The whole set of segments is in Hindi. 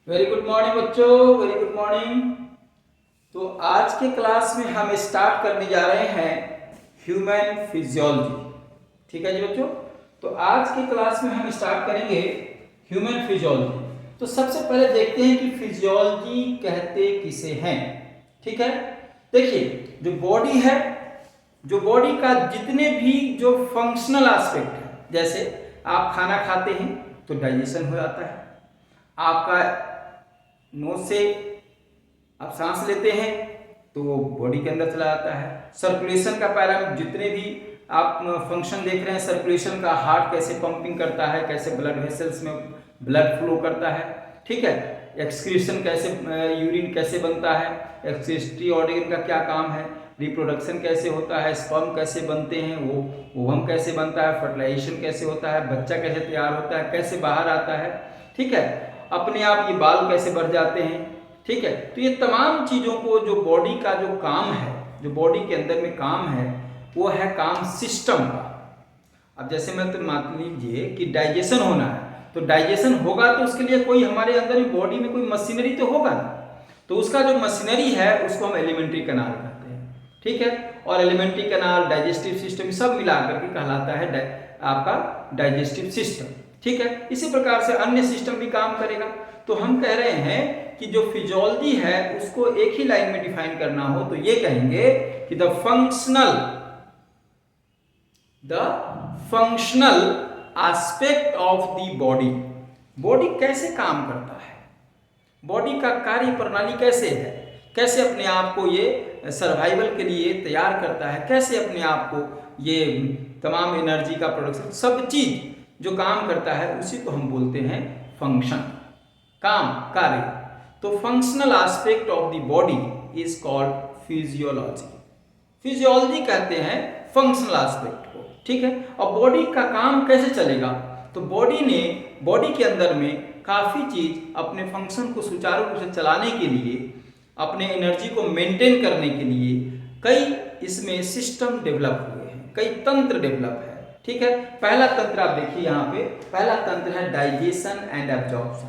वेरी गुड मॉर्निंग बच्चों, वेरी गुड मॉर्निंग। तो आज के क्लास में हम स्टार्ट करने जा रहे हैं ह्यूमन फिजियोलॉजी। ठीक है जी बच्चों। तो आज के क्लास में हम स्टार्ट करेंगे ह्यूमन फिजियोलॉजी। तो सबसे पहले देखते हैं कि फिजियोलॉजी कहते किसे हैं। ठीक है, देखिए जो बॉडी है, जो बॉडी का जितने भी जो फंक्शनल एस्पेक्ट है, जैसे आप खाना खाते हैं तो डाइजेशन हो जाता है, आपका नोज से आप सांस लेते हैं तो वो बॉडी के अंदर चला जाता है। सर्कुलेशन का पैरामीटर, जितने भी आप फंक्शन देख रहे हैं, सर्कुलेशन का, हार्ट कैसे पंपिंग करता है, कैसे ब्लड वेसल्स में ब्लड फ्लो करता है, ठीक है, एक्सक्रीशन कैसे, यूरिन कैसे बनता है, एक्सक्रीटरी ऑर्गन का क्या काम है, रिप्रोडक्शन कैसे होता है, स्पर्म कैसे बनते हैं, वो ओवम कैसे बनता है, फर्टिलाइजेशन कैसे होता है, बच्चा कैसे तैयार होता है, कैसे बाहर आता है, ठीक है, अपने आप ये बाल कैसे बढ़ जाते हैं। ठीक है, तो ये तमाम चीज़ों को, जो बॉडी का जो काम है, जो बॉडी के अंदर में काम है, वो है काम सिस्टम का। अब जैसे मैं तो मान लीजिए कि डाइजेशन होना है, तो डाइजेशन होगा तो उसके लिए कोई हमारे अंदर में बॉडी में कोई मशीनरी तो होगा ना। तो उसका जो मशीनरी है उसको हम एलिमेंट्री कैनाल कहते हैं। ठीक है, और एलिमेंट्री कैनाल, डाइजेस्टिव सिस्टम सब मिला करके कहलाता है आपका डाइजेस्टिव सिस्टम। ठीक है, इसी प्रकार से अन्य सिस्टम भी काम करेगा। तो हम कह रहे हैं कि जो फिजियोलॉजी है उसको एक ही लाइन में डिफाइन करना हो तो ये कहेंगे कि the functional aspect of the body. Body कैसे काम करता है, बॉडी का कार्य प्रणाली कैसे है, कैसे अपने आप को ये सर्वाइवल के लिए तैयार करता है, कैसे अपने आप को ये तमाम एनर्जी का प्रोडक्शन, सब चीज जो काम करता है उसी को हम बोलते हैं फंक्शन, काम, कार्य। तो functional aspect of the body is called physiology. Physiology कहते हैं फंक्शनल एस्पेक्ट को। ठीक है, और बॉडी का काम कैसे चलेगा, तो बॉडी के अंदर में काफ़ी चीज अपने फंक्शन को सुचारू रूप से चलाने के लिए, अपने एनर्जी को मेंटेन करने के लिए कई इसमें सिस्टम डेवलप हुए हैं, कई तंत्र डेवलप है। ठीक है, पहला तंत्र आप देखिए यहाँ पे, पहला तंत्र है डाइजेशन एंड एब्जॉर्प्शन।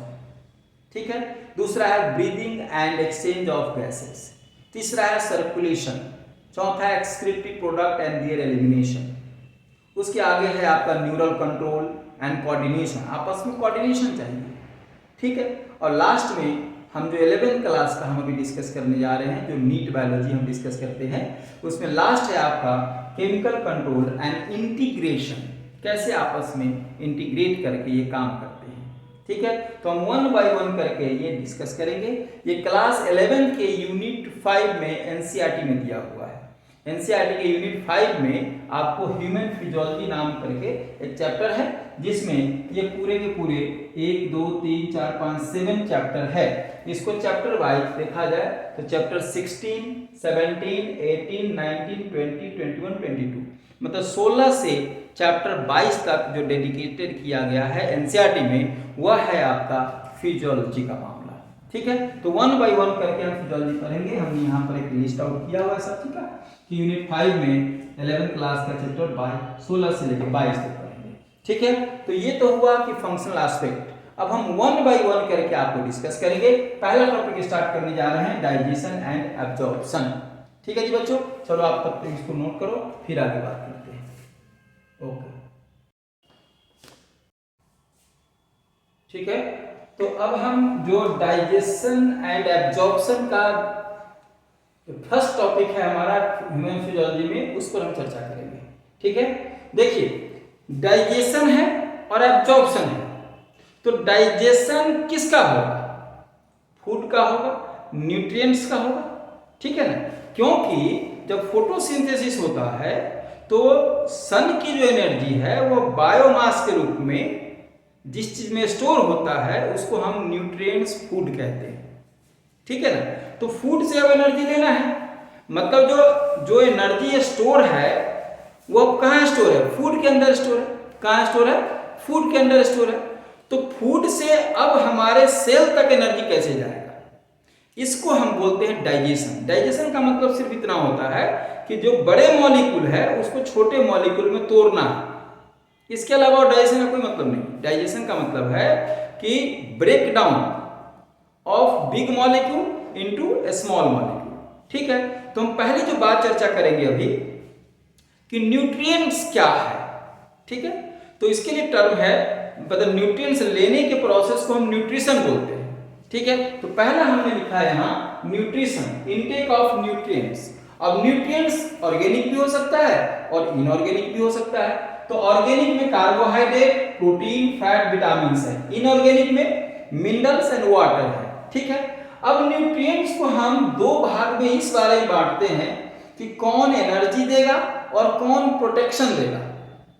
ठीक है, दूसरा है breathing and exchange of gases, तीसरा है सर्कुलेशन, चौथा है excretory product and there elimination. उसके आगे है आपका न्यूरल कंट्रोल एंड कोऑर्डिनेशन, आपस में कोऑर्डिनेशन चाहिए। ठीक है, और लास्ट में हम जो 11th क्लास का हम अभी डिस्कस करने जा रहे हैं, जो नीट बायोलॉजी हम डिस्कस करते हैं, उसमें लास्ट है आपका केमिकल कंट्रोल एंड इंटीग्रेशन, कैसे आपस में इंटीग्रेट करके ये काम करते हैं। ठीक है, तो हम 1 बाय 1 करके ये डिस्कस करेंगे। ये क्लास 11 के यूनिट 5 में एनसीईआरटी में दिया हुआ है। एनसीईआरटी के यूनिट 5 में आपको ह्यूमन फिजियोलॉजी नाम करके एक चैप्टर है, जिसमें ये पूरे के पूरे 1 2 3 4 5 7 चैप्टर है। इसको चैप्टर वाइज देखा जाए तो चैप्टर 16, 17, 18, 19, 20, 21, 22, मतलब 16 से चैप्टर 22 तक जो डेडिकेटेड किया गया है एनसीईआरटी में, वह है आपका फिजियोलॉजी का मामला। ठीक है, तो 1 बाय 1 करके हम फिजियोलॉजी पढ़ेंगे। हमने यहाँ पर एक लिस्ट आउट किया हुआ है सब, ठीक है, कि यूनिट 5 में 11th क्लास का चैप्टर 16 से लेकर 22 तक पढ़ेंगे। ठीक है, तो ये तो हुआ कि फंक्शनल एस्पेक्ट। अब हम 1 बाय 1 करके आपको डिस्कस करेंगे। पहला टॉपिक स्टार्ट करने जा रहे हैं डाइजेशन एंड एब्जॉर्प्शन। ठीक है जी बच्चों, चलो आप तब तक इसको नोट करो, फिर आगे बात करते हैं। ओके, ठीक है, तो अब हम जो डाइजेशन एंड एब्जॉर्प्शन का फर्स्ट टॉपिक है हमारा ह्यूमन फिजियोलॉजी में, उस पर हम चर्चा करेंगे। ठीक है, देखिए डाइजेशन है और एब्जॉर्प्शन है। तो डाइजेशन किसका होगा, फूड का होगा, न्यूट्रिएंट्स का होगा। ठीक है ना, क्योंकि जब फोटोसिंथेसिस होता है तो सन की जो एनर्जी है वो बायोमास के रूप में जिस चीज में स्टोर होता है उसको हम न्यूट्रिएंट्स, फूड कहते हैं। ठीक है ना, तो फूड से अब एनर्जी लेना है, मतलब जो एनर्जी स्टोर है वो कहाँ स्टोर है, फूड के अंदर स्टोर है। कहाँ स्टोर है, फूड के अंदर स्टोर है। तो फूड से अब हमारे सेल तक एनर्जी कैसे जाएगा, इसको हम बोलते हैं डाइजेशन। डाइजेशन का मतलब सिर्फ इतना होता है कि जो बड़े मॉलिक्यूल है उसको छोटे मॉलिक्यूल में तोड़ना है, इसके अलावा डाइजेशन का कोई मतलब नहीं। डाइजेशन का मतलब है कि break down, of big molecule into small molecule. ठीक है, तो हम पहले जो बात चर्चा करेंगे अभी कि न्यूट्रिएंट्स क्या है। ठीक है, तो इसके लिए टर्म है, मतलब न्यूट्रिएंट्स लेने के प्रोसेस को हम न्यूट्रिशन बोलते हैं। ठीक है, तो पहला हमने लिखा है यहाँ न्यूट्रिशन, इनटेक ऑफ न्यूट्रिएंट्स। अब न्यूट्रिएंट्स ऑर्गेनिक भी हो सकता है और इनऑर्गेनिक भी हो सकता है। तो ऑर्गेनिक में कार्बोहाइड्रेट, प्रोटीन, फैट, विटामिन है। इनऑर्गेनिक में मिनरल्स एंड वाटर है। ठीक है, अब न्यूट्रिएंट्स को हम दो भाग में इस बारे में बांटते हैं कि कौन एनर्जी देगा और कौन प्रोटेक्शन देगा।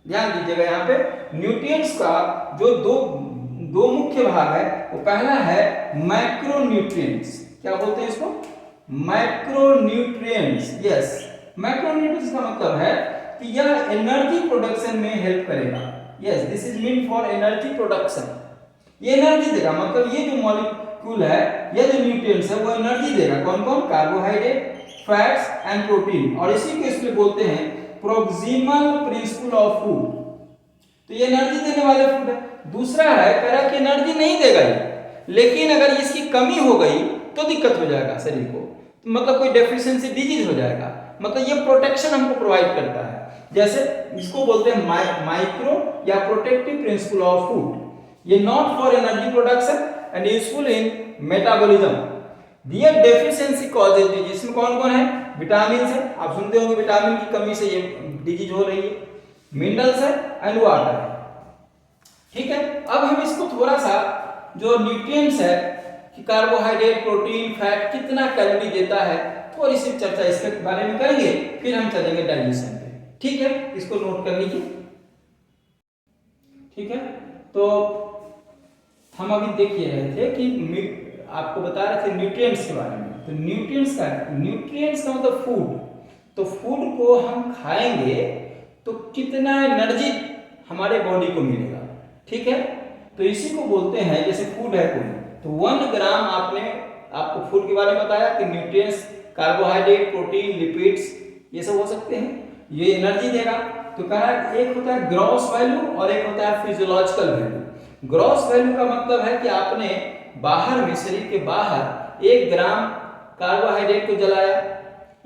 ध्यान दीजिएगा, यहाँ पे न्यूट्रिएंट्स का जो दो मुख्य भाग है, वो पहला है मैक्रोन्यूट्रिएंट्स। क्या बोलते हैं इसको? मैक्रोन्यूट्रिएंट्स। यस, मैक्रोन्यूट्रिएंट्स का मतलब है कि यह एनर्जी प्रोडक्शन में हेल्प करेगा। Yes, this is mean for energy production. ये एनर्जी देगा, मतलब ये जो मॉलिक्यूल है, ये जो न्यूट्रिएंट्स है, वो एनर्जी देगा। कौन कौन? Carbohydrate, fats and protein. और इसी को इसलिए बोलते हैं प्रोक्सिमल प्रिंसिपल ऑफ फूड। तो ये एनर्जी देने वाले फूड है। दूसरा है, कह रहा कि एनर्जी नहीं देगा ये, लेकिन अगर इसकी कमी हो गई तो दिक्कत हो जाएगा शरीर को, मतलब कोई डेफिशिएंसी डिजीज हो जाएगा। मतलब ये प्रोटेक्शन हमको प्रोवाइड करता है। जैसे इसको बोलते हैं माइक्रो या प्रोटेक्टिव प्रिंसिपल ऑफ फूड। ये not for energy production and useful in metabolism. Their deficiency causes disease. इसमें कौन कौन है? विटामिन है, आप सुनते होंगे विटामिन की कमी से ये डिजीज हो रही है। मिनरल्स है एंड वाटर है। ठीक है, अब हम इसको थोड़ा सा जो न्यूट्रिएंट्स है कि कार्बोहाइड्रेट, प्रोटीन, फैट कितना कैलोरी देता है, थोड़ी सी चर्चा इसके बारे में करेंगे, फिर हम चलेंगे डाइजेशन पे। ठीक है, इसको नोट कर लीजिए। ठीक है, तो हम अभी देख रहे थे कि आपको बता रहे थे न्यूट्रिएंट्स के बारे में। तो न्यूट्रिएंट्स का मतलब फूड। तो फूड को हम खाएंगे तो कितना एनर्जी हमारे बॉडी को मिलेगा। ठीक है, तो इसी को बोलते हैं, जैसे फूड है कोई, तो 1 ग्राम आपको फूड के बारे में बताया कि न्यूट्रिएंट्स, कार्बोहाइड्रेट, प्रोटीन, लिपिड्स, ये सब हो सकते हैं, ये एनर्जी देगा। तो कहा एक होता है ग्रॉस वैल्यू और एक होता है फिजियोलॉजिकल वैल्यू। ग्रॉस वैल्यू का मतलब है कि आपने बाहर में, शरीर के बाहर 1 ग्राम कार्बोहाइड्रेट को जलाया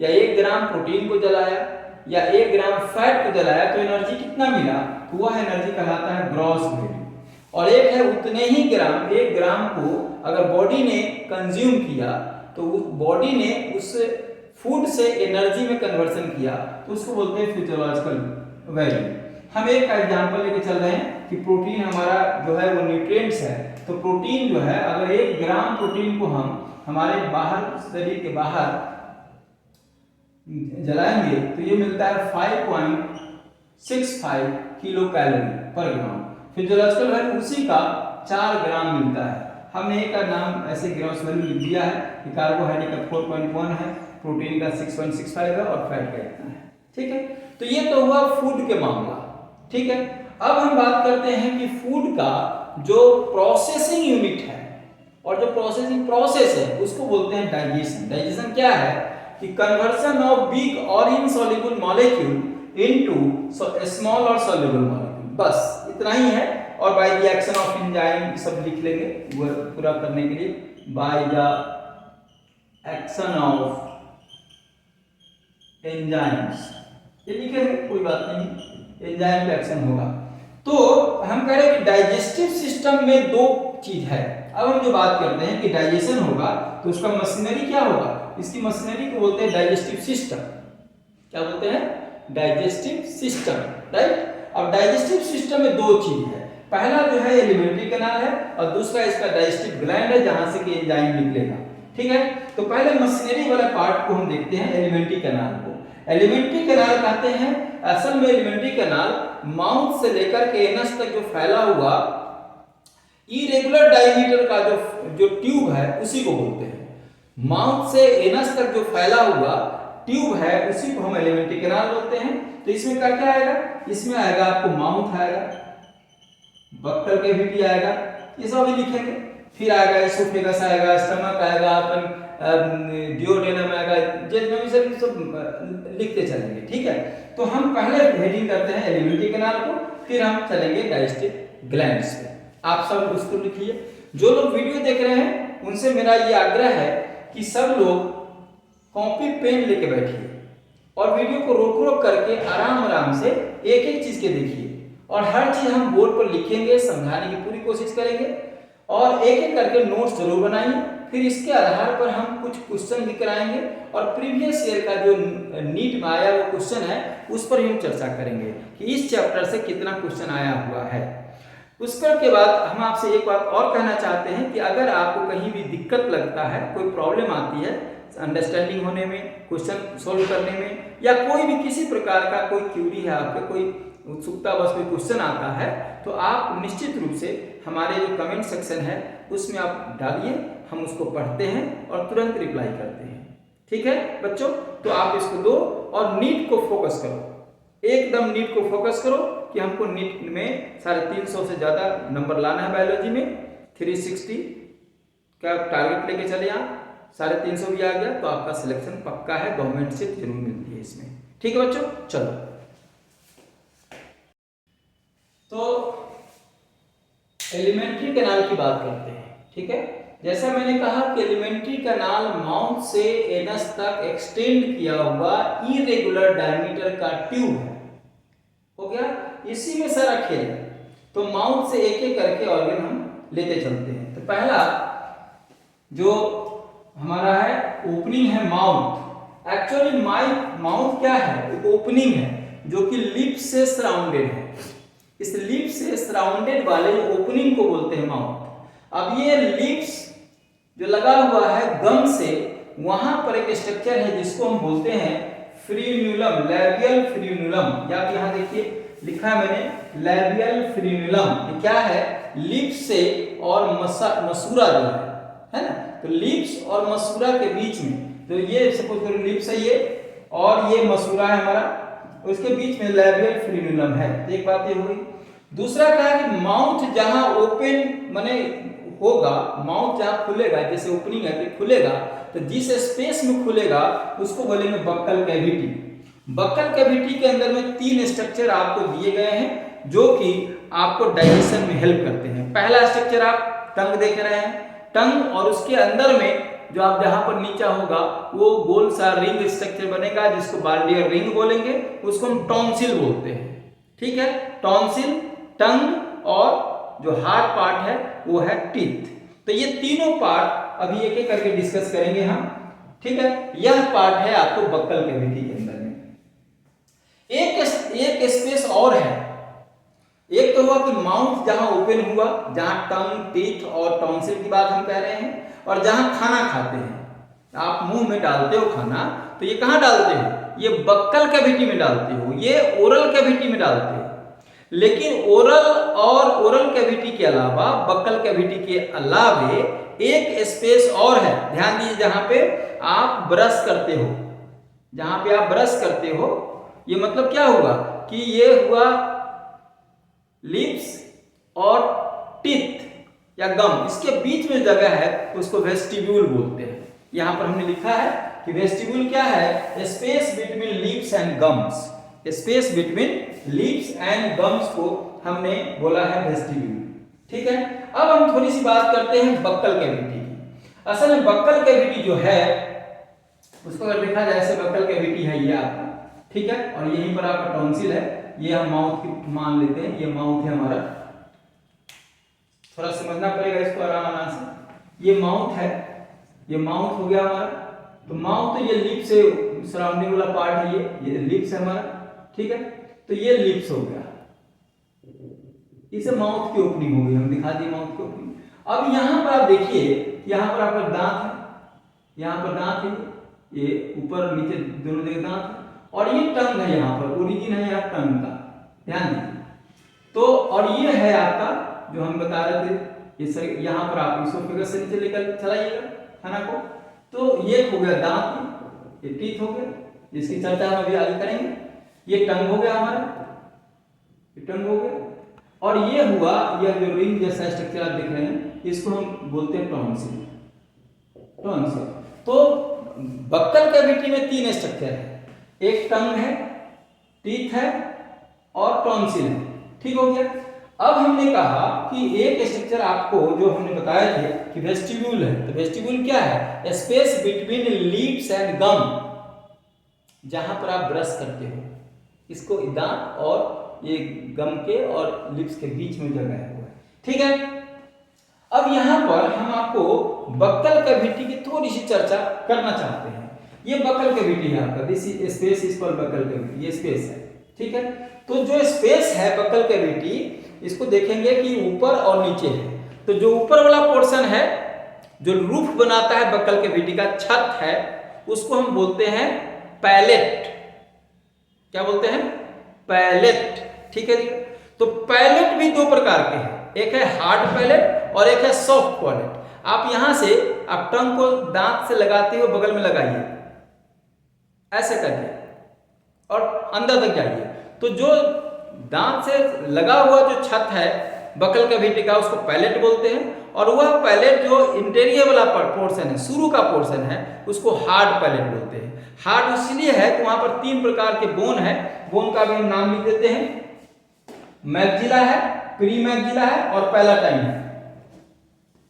या 1 ग्राम प्रोटीन को जलाया या 1 ग्राम फैट को जलाया, तो एनर्जी कितना मिला? तो वह एनर्जी कहलाता है ग्रॉस वैल्यू। और एक है उतने ही ग्राम, 1 ग्राम को अगर बॉडी ने कंज्यूम किया तो बॉडी ने उस फूड से एनर्जी में कन्वर्सन किया, तो उसको बोलते हैं फिजियोलॉजिकल वैल्यू। हम एक एग्जांपल लेके चल रहे हैं कि प्रोटीन हमारा जो है वो न्यूट्रिएंट्स है। तो प्रोटीन जो है, अगर 1 ग्राम प्रोटीन को हम हमारे बाहर, शरीर के बाहर जलाएंगे तो ये मिलता है 5.65 किलो कैलोरी पर ग्राम। फिजियोलॉजिकल वैल्यू उसी का 4 ग्राम मिलता है। हमने एक का नाम ऐसे ग्रॉस वैल्यू लिख दिया है कि कार्बोहाइड्रेट का 4.1 है, प्रोटीन का 6.65 है और फैट का इतना है। ठीक है, तो ये तो हुआ फूड के मामला। ठीक है, अब हम बात करते हैं कि फूड का जो प्रोसेसिंग यूनिट है और जो प्रोसेसिंग प्रोसेस है उसको बोलते हैं डाइजेशन। डाइजेशन क्या है कि कन्वर्सन ऑफ बिग और इनसॉल्युबल मॉलिक्यूल इनटू स्मॉल और सॉल्युबल मॉलिक्यूल। बस इतना ही है। और by the action of enzyme सब लिख लेंगे वो पूरा करने के लिए, by the action of enzymes, ये लिखेंगे, कोई बात नहीं, एंजाइम का एक्शन होगा। तो हम कह रहे हैं कि डाइजेस्टिव सिस्टम में 2 चीज है। अब हम जो बात करते हैं कि डाइजेशन होगा तो उसका मशीनरी क्या होगा? इसकी मशीनरी को बोलते हैं डाइजेस्टिव सिस्टम। क्या बोलते हैं? Digestive system, right. अब डाइजेस्टिव सिस्टम में 2 चीज है। पहला जो है एलिमेंट्री कैनाल है और दूसरा इसका डाइजेस्टिव ग्लैंड है, जहां से कि एंजाइम निकलेगा। ठीक है, तो पहले मशीनरी वाला पार्ट को हम देखते हैं, एलिमेंट्री कैनाल को। एलिमेंट्री कैनाल कहते हैं, असल में एलिमेंट्री कैनाल माउथ से लेकर के एनस तक जो फैला हुआ इरेगुलर डायमीटर का जो ट्यूब है उसी को बोलते हैं। माउथ से एनस तक जो फैला हुआ ट्यूब है उसी को हम एलिमेंट्री कैनाल बोलते हैं। तो इसमें क्या क्या आएगा? इसमें आएगा आपको माउथ आएगा, बक्कल कैविटी आएगा, ये सब भी लिखेंगे। फिर आएगा एसोफेगस आएगा, स्टमक आएगा, अपन डिओडेनम आएगा, जितना भी सब लिखते चलेंगे। ठीक है, तो हम पहले हेडिंग करते हैं एलिमेंट्री कैनाल को, फिर हम चलेंगे डाइजेस्टिव ग्लैंड्स पे। आप सब उसको लिखिए। जो लोग वीडियो देख रहे हैं उनसे मेरा ये आग्रह है कि सब लोग कॉपी पेन लेके बैठिए और वीडियो को रोक रोक करके आराम आराम से एक एक चीज के देखिए और हर चीज हम बोर्ड पर लिखेंगे, समझाने की पूरी कोशिश करेंगे और एक एक करके नोट्स जरूर बनाइए। फिर इसके आधार पर हम कुछ क्वेश्चन भी कराएंगे और प्रीवियस ईयर का जो नीट में आया वो क्वेश्चन है उस पर हम चर्चा करेंगे कि इस चैप्टर से कितना क्वेश्चन आया हुआ है। उसके बाद हम आपसे एक बात और कहना चाहते हैं कि अगर आपको कहीं भी दिक्कत लगता है, कोई प्रॉब्लम आती है अंडरस्टैंडिंग होने में, क्वेश्चन सोल्व करने में, या कोई भी किसी प्रकार का कोई क्यूरी है आपके, कोई उत्सुकता बस कोई क्वेश्चन आता है, तो आप निश्चित रूप से हमारे जो कमेंट सेक्शन है उसमें आप डालिए, हम उसको पढ़ते हैं और तुरंत रिप्लाई करते हैं। ठीक है बच्चों, तो आप इसको दो और नीट को फोकस करो, एकदम नीट को फोकस करो कि हमको नीट में 350 से ज्यादा नंबर लाना है। बायोलॉजी में 360 का टारगेट लेके चले आप, 350 भी आ गया तो आपका सिलेक्शन पक्का है, गवर्नमेंट से जरूर मिलती है इसमें। ठीक है बच्चों, चलो तो एलिमेंट्री कैनाल की बात करते हैं। ठीक है, जैसा मैंने कहा कि एलिमेंट्री कैनाल माउथ से एनस तक एक्सटेंड किया हुआ इरेगुलर डायमीटर का ट्यूब है। हो गया, इसी में सारा खेल है। तो माउथ से एक एक करके ऑर्गन हम लेते चलते हैं। तो पहला जो हमारा है ओपनिंग है माउथ। एक्चुअली माउथ क्या है? ओपनिंग है जो कि लिप्स से सराउंडेड है। इस लिप्स से सराउंडेड वाले ओपनिंग को बोलते हैं माउथ। अब ये लिप्स जो लगा हुआ है गम से, वहां पर एक स्ट्रक्चर है जिसको हम बोलते हैं फ्रीन्यूलम, लैबियल फ्रीन्यूलम। या यहां देखिए लिखा है मैंने लैबियल फ्रीन्यूलम। ये क्या है? लिप्स से और मसूरा जो है ना, तो लिप्स और मसूरा के बीच में, तो ये सपोज करो लिप्स है ये और ये मसूरा है हमारा, उसके बीच में लैबियल फ्रीन्यूलम है। तो एक बात ये हुई। दूसरा क्या है कि माउथ जहां ओपन माने होगा, माउथ जहां खुलेगा, जैसे ओपनिंग है कि खुलेगा, तो जिस स्पेस में खुलेगा उसको बोलेंगे बक्कल कैविटी। बक्कल कैविटी के अंदर में 3 स्ट्रक्चर आपको दिए गए हैं जो कि आपको डाइजेशन में हेल्प करते हैं। पहला स्ट्रक्चर आप टंग देख रहे हैं, टंग, और उसके अंदर में जो आप जहां पर नीचा होगा वो गोल सा रिंग स्ट्रक्चर बनेगा जिसको बार्लियर रिंग बोलेंगे, उसको हम टॉन्सिल बोलते हैं। ठीक है, टॉन्सिल, टंग और जो हार्ड पार्ट है वो है टीथ। तो ये तीनों पार्ट अभी एक एक करके डिस्कस करेंगे हम। ठीक है, यह पार्ट है आपको बक्कल कैविटी के अंदर में। एक स्पेस और है। एक तो हुआ कि माउथ जहां ओपन हुआ, जहां टंग, टीथ और टॉन्सिल की बात हम कह रहे हैं, और जहां खाना खाते हैं, आप मुंह में डालते हो खाना, तो ये कहां डालते हो? ये बक्कल कैविटी में डालते हो, ये ओरल कैविटी में डालते हो। लेकिन ओरल कैविटी के अलावा, बक्कल कैविटी के अलावे एक स्पेस और है, ध्यान दीजिए, जहां पे आप ब्रश करते हो, जहां पे आप ब्रश करते हो, ये मतलब क्या हुआ कि ये हुआ लिप्स और टीथ या गम, इसके बीच में जगह है उसको वेस्टिब्यूल बोलते हैं। यहां पर हमने लिखा है कि वेस्टिब्यूल क्या है? Space between lips and gums. Space between lips and gums को हमने बोला है वेस्टिब्यूल। ठीक है, अब हम थोड़ी सी बात करते हैं बक्कल कैविटी की। असल में बक्कल कैविटी जो है उसको अगर देखा जाए, ऐसे बक्कल कैविटी है ये आपका, ठीक है, और यहीं पर आपका टॉन्सिल है, ये हम माउथ की मान लेते हैं, ये माउथ है हमारा। थोड़ा समझना पड़ेगा इसको आराम से। ये माउथ है, ये माउथ हो गया हमारा। तो माउथ तो ये लिप्स से सराउंडिंग वाला पार्ट है, ये लिप्स है हमारा। ठीक है, तो ये लिप्स हो गया, इसे माउथ की ओपनिंग हो गई, हम दिखा दी माउथ की ओपनिंग। अब यहां पर आप देखिए, यहां पर आपका दांत है, यहां पर दांत है, ये ऊपर नीचे दोनों जगह दांत है, और ये टंग है, यहां पर ओरिजिन है यहाँ टंग का, ध्यान दीजिए। तो और ये है आपका जो हम बता रहे थे, ये सर यहां पर आप इसोफेगस से नीचे लेकर चलाइएगा खाना को। तो ये हो गया दांत, ये टीथ हो गया, जिसकी चर्चा हम अभी आगे करेंगे। ये टंग हो गया हमारा, ये टंग हो गया, और ये हुआ, यह जो रिंग जैसा स्ट्रक्चर आप देख रहे हैं, इसको हम बोलते हैं टॉन्सिल। टॉन्सिल। तो बक्कल कैविटी में 3 स्ट्रक्चर है, एक टंग है, टीथ है और टॉन्सिल है। ठीक हो गया। अब हमने कहा कि एक स्ट्रक्चर आपको जो हमने बताया थे कि वेस्टिब्यूल है, तो वेस्टिब्यूल क्या है? स्पेस बिटवीन लिप्स एंड गम, जहां पर आप ब्रश करते हो, इसको दांत और ये गम के और लिप्स के बीच में जगह है, ठीक है। अब यहां पर हम आपको बक्कल कैविटी की थोड़ी सी चर्चा करना चाहते हैं। ये बक्कल कैविटी है आपका, this space is called buccal cavity, ये स्पेस है, ठीक है। तो जो स्पेस है बक्कल कैविटी, इसको देखेंगे कि ऊपर और नीचे है। तो जो ऊपर वाला पोर्शन है, जो रूफ बनाता है बक्कल कैविटी का, छत है, उसको हम बोलते हैं पैलेट। क्या बोलते हैं? पैलेट, ठीक है। तो पैलेट भी दो प्रकार के हैं, एक है हार्ड पैलेट और एक है सॉफ्ट पैलेट। आप यहां से आप टंग को दांत से लगाते हुए बगल में लगाइए, ऐसे करके, और अंदर तक जाइए। तो जो दांत से लगा हुआ जो छत है बक्कल कैविटी का, उसको पैलेट बोलते हैं। और वह पैलेट जो इंटीरियर वाला पोर्शन है, शुरू का पोर्शन है, उसको हार्ड पैलेट बोलते हैं। हार्ड इसलिए है कि वहां पर 3 प्रकार के बोन है, बोन का भी हम नाम लिख देते हैं। मैक्सिला है, प्री मैक्सिला है और पैलाटाइन है।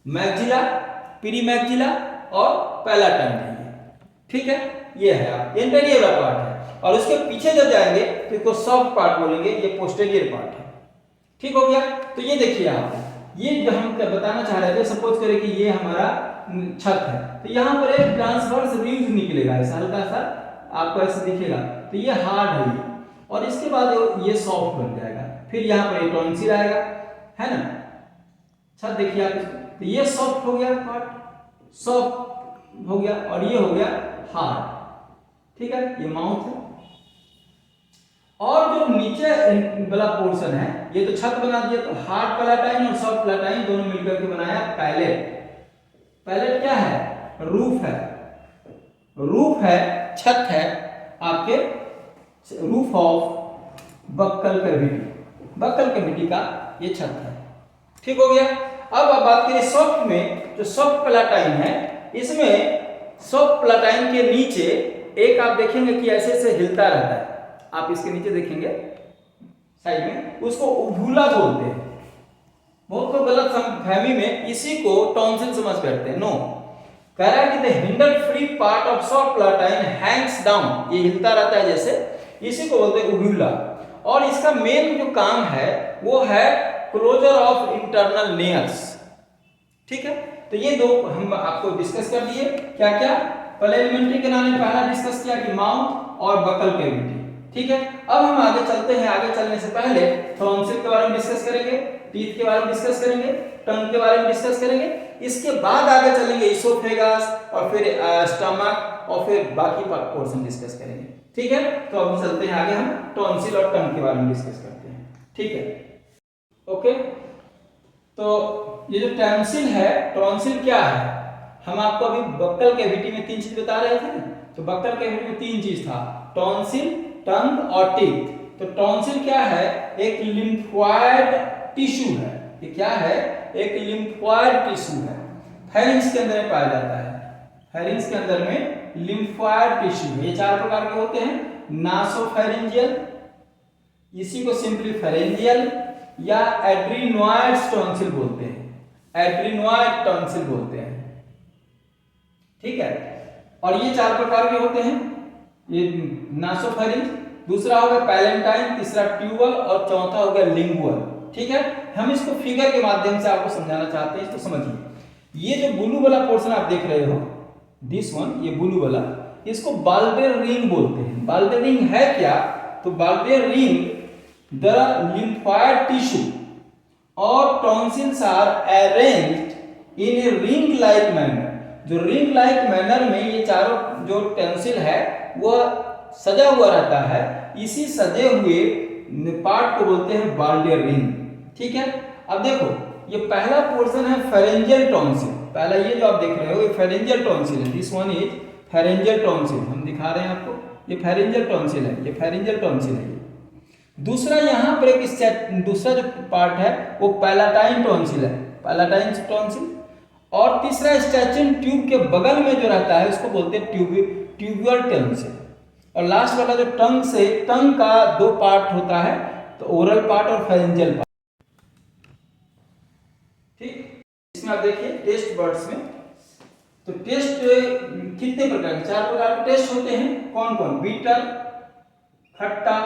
मैक्सिला, प्री मैक्सिला और पैलाटाइन है, ठीक है। ये है आप इंटीरियर वाला पार्ट है। और उसके पीछे जब जाएंगे तो इसको सॉफ्ट पार्ट बोलेंगे, ये पोस्टीरियर पार्ट है, ठीक हो गया। तो ये देखिए आप, ये जो हम बताना चाह रहे थे, सपोज करें कि ये हमारा छत है, तो यहाँ पर एक ट्रांसवर्स रिव्स निकलेगा, ऐसा हल्का सा आपको ऐसे दिखेगा, तो ये हार्ड है ये, और इसके बाद ये सॉफ्ट बन जाएगा। फिर यहाँ पर ये टॉन्सिल आएगा, है ना। छत देखिए आप, तो ये सॉफ्ट हो गया पार्ट, सॉफ्ट हो गया, और ये हो गया हार्ड, ठीक है। ये माउथ है। और जो नीचे वाला पोर्शन है, ये तो छत बना दिया, तो हार्ड पैलाटाइन और सॉफ्ट पैलाटाइन दोनों मिलकर के बनाया पैलेट। पैलेट क्या है? रूफ है, रूफ है, छत है आपके, roof of buccal cavity, buccal cavity का ये छत है, ठीक हो गया। अब आप बात करें सॉफ्ट में, जो सॉफ्ट पैलाटाइन है, इसमें सॉफ्ट पैलाटाइन के नीचे एक आप देखेंगे कि ऐसे ऐसे हिलता रहता है, आप इसके नीचे देखेंगे साइड में, उसको उभूला बोलते हैं। बहुत को गलत फहमी में इसी को टॉन्सिल समझ बैठते हैं। नो, कह रहा है कि the hinder free part of soft palatine hangs down, ये हिलता रहता है जैसे, इसी को बोलते हैं उभूला। और इसका मेन जो काम है वो है क्लोजर ऑफ इंटरनल नेयर्स, ठीक है। तो ये दो हम आपको डिस्कस कर दिए, क्या क्या? पहले एलिमेंट्री के नाम में पहला डिस्कस किया कि माउथ और बक्कल कैविटी, ठीक है। अब हम आगे चलते हैं। आगे चलने से पहले टॉन्सिल के बारे में डिस्कस करेंगे, टीथ के बारे में डिस्कस करेंगे, टंग के बारे में डिस्कस करेंगे। इसके बाद आगे चलेंगे इसोफेगस और फिर स्टमक और फिर बाकी पोर्शन डिस्कस करेंगे, ठीक है। तो अभी चलते हैं आगे, हम टॉन्सिल और टंग के बारे में डिस्कस करते हैं, ठीक है। ओके, तो ये जो टॉन्सिल है, टॉन्सिल क्या है? हम आपको अभी बक्कल कैविटी में 3 चीज बता रहे थे ना, तो बक्कल कैविटी में 3 चीज था, टॉन्सिल, टंग और टीथ। तो टॉन्सिल क्या है? एक लिम्फोइड टिश्यू है। ये क्या है? एक लिम्फोइड टिश्यू है, फेरिंक्स के अंदर में पाया जाता है। फेरिंक्स के अंदर में लिम्फोइड टिश्यू है। ये 4 प्रकार के होते हैं, नासोफेरिंजियल, इसी को सिंपली फेरेंजियल या एड्रीनोइड टॉन्सिल बोलते हैं, एड्रीनोइड टॉन्सिल बोलते हैं, ठीक है। और ये 4 प्रकार के होते हैं, ये नासोफेरिंज, दूसरा हो गया पैलेंटाइन, तीसरा ट्यूबल और चौथा हो गया लिंगुअल, ठीक है। हम इसको फिगर के माध्यम से आपको समझाना चाहते हैं, इसको समझिए। ये जो ब्लू वाला पोर्शन आप देख रहे हो, दिस वन, ये ब्लू वाला, इसको बाल्डेर रिंग बोलते हैं। बाल्डेर रिंग है क्या? तो Waldeyer ring the lymphoid tissue और tonsils are arranged in a ring like manner. जो रिंग लाइक मैनर में ये चारों जो टॉन्सिल है वह सजा हुआ रहता है, इसी सजे हुए पार्ट को बोलते हैं बाल्डेर रिंग, ठीक है। अब देखो, ये पहला पोर्शन है फेरेंजियल टॉन्सिल। पहला ये जो आप देख रहे हो, ये फेरेंजियल टॉन्सिल है, this one is pharyngeal tonsil, हम दिखा रहे हैं आपको, ये फेरेंजियल टॉन्सिल है, ये फेरेंजियल टॉन्सिल है। दूसरा यहाँ पर एक दूसरा जो पार्ट है वो पैलाटाइन टॉन्सिल है, पैलाटाइन टॉन्सिल। और तीसरा स्टैचिन ट्यूब के बगल में जो रहता है उसको बोलते हैं ट्यूब्यूल टॉन्सिल। और लास्ट वाला जो टंग से, टंग का 2 पार्ट होता है, तो ओरल पार्ट और फेरेंजियल पार्ट। इसमें आप देखिए टेस्ट बर्ड्स में, तो टेस्ट कितने प्रकार के, 4 प्रकार के टेस्ट होते हैं। कौन कौन? बीटर, खट्टा,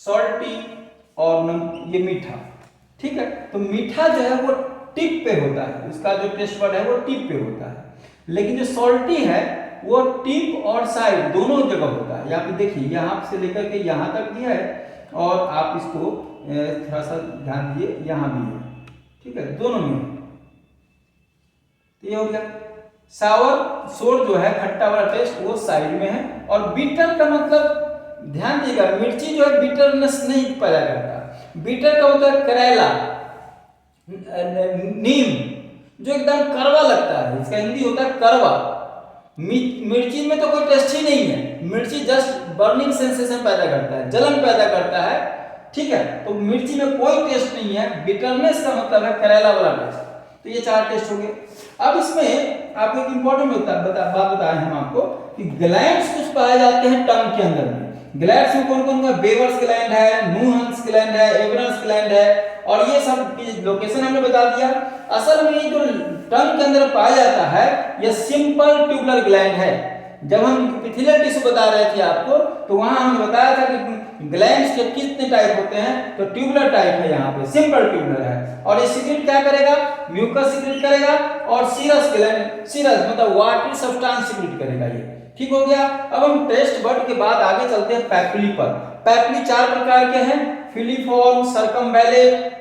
सॉल्टी और ये मीठा। ठीक है, तो मीठा जो है वो टिप पे होता है, उसका जो टेस्ट बर्ड है वो टिप पे होता है, लेकिन जो सॉल्टी है वो टिप और साइड दोनों जगह होता है। यहाँ पे देखिए, यहाँ से लेकर के यहाँ तक भी है, और आप इसको थोड़ा सा ध्यान दीजिए, यहाँ भी है। ठीक है, दोनों में। तो ये हो गया। सावर सोर जो है खट्टा वाला टेस्ट वो साइड में है, और बीटर का मतलब ध्यान दीजिएगा, मिर्ची जो है बीटरनेस नहीं पैदा करता। बीटर का होता है करेला, नीम, जो एकदम कड़वा लगता है, इसका हिंदी होता है कड़वा। मिर्ची में तो कोई टेस्ट ही नहीं है, मिर्ची जस्ट बर्निंग सेंसेशन पैदा करता है, जलन पैदा करता है। ठीक है, तो मिर्ची में कोई टेस्ट नहीं है। बिटरनेस का मतलब है करेला वाला टेस्ट। तो ये 4 टेस्ट हो गए। अब इसमें आपको एक इंपॉर्टेंट बात बताएं हम आपको कि ग्लैंड्स कुछ पाए जाते हैं टंग के अंदर में। ग्लैंड्स में कौन कौन? बेवर्स ग्लैंड है, न्यूहन्स ग्लैंड है, एवरन्स ग्लैंड है, और ये सब की लोकेशन हमने बता दिया। असल में ये जो टंग के अंदर पाया जाता है ये सिंपल ट्यूबुलर ग्लैंड है। जब हम एपिथेलियल टिश्यू बता रहे थे आपको, तो वहां हमने बताया था कि ग्लैंड्स के कितने टाइप होते हैं, तो ट्यूबुलर टाइप है, यहाँ पे सिंपल ट्यूबुलर है। और ये सीक्रेट क्या करेगा? म्यूकस सीक्रेट करेगा, और सीरस ग्लैंड, सीरस मतलब वाटरी सब्सटेंस सीक्रेट करेगा ये। ठीक हो गया। अब हम टेस्ट बर्ड के बाद आगे चलते हैं पैपिली पर। पैपिली 4 प्रकार के हैं, फिलीफॉर्म, सर्कमवैलेट,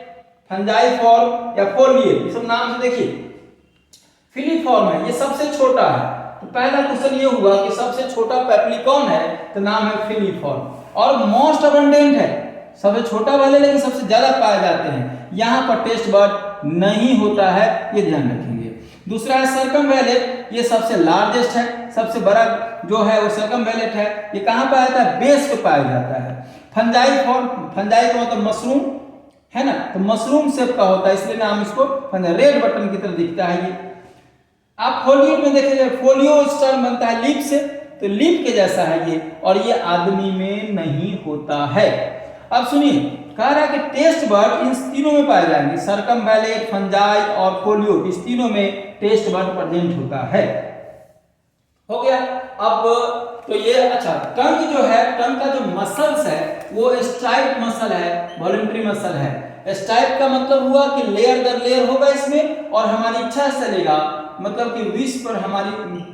फंजाइफॉर्म या फोलिएट, ये सब नाम से देखिए। फिलीफॉर्म है, ये सबसे छोटा है। तो पहला क्वेश्चन ये हुआ कि सबसे छोटा पैपिली कौन है, तो नाम है फिलीफॉर्म, और मोस्ट अबंडेंट है, सबसे छोटा वाले लेकिन सबसे ज्यादा पाए जाते हैं। यहाँ पर टेस्ट बर्ड नहीं होता है, ये ध्यान रखेंगे। दूसरा है सर्कमवैलेट, ये सबसे लार्जेस्ट है, सबसे बड़ा जो है वो सर्कमवैलेट है। ये कहाँ पाया जाता है? बेस पे पाया जाता है। फंजाइफॉर्म, फंजाई का मतलब मशरूम है ना, तो मशरूम शेप का होता है, इसलिए नाम इसको रेड बटन की तरह दिखता है ये। आप फोलिएट में देखेंगे, फोलियो स्टर्म बनता है लीफ से, तो लीफ के जैसा है ये, और ये आदमी में नहीं होता है। अब सुनिए, कह रहा है कि टेस्ट बर्ड इन तीनों में पाए जाएंगे, सर्कमवैलेट, फंजाई और फोलियो, इस तीनों में टेस्ट बर्ड प्रेजेंट होता है। हो गया। अब तो ये अच्छा, टंग जो है, टंग का जो मसल्स है वो स्ट्राइप मसल है, वॉलंटरी मसल है। स्ट्राइप का मतलब हुआ कि लेयर दर लेयर होगा इसमें, और हमारी इच्छा से चलेगा, मतलब कि विश पर हमारी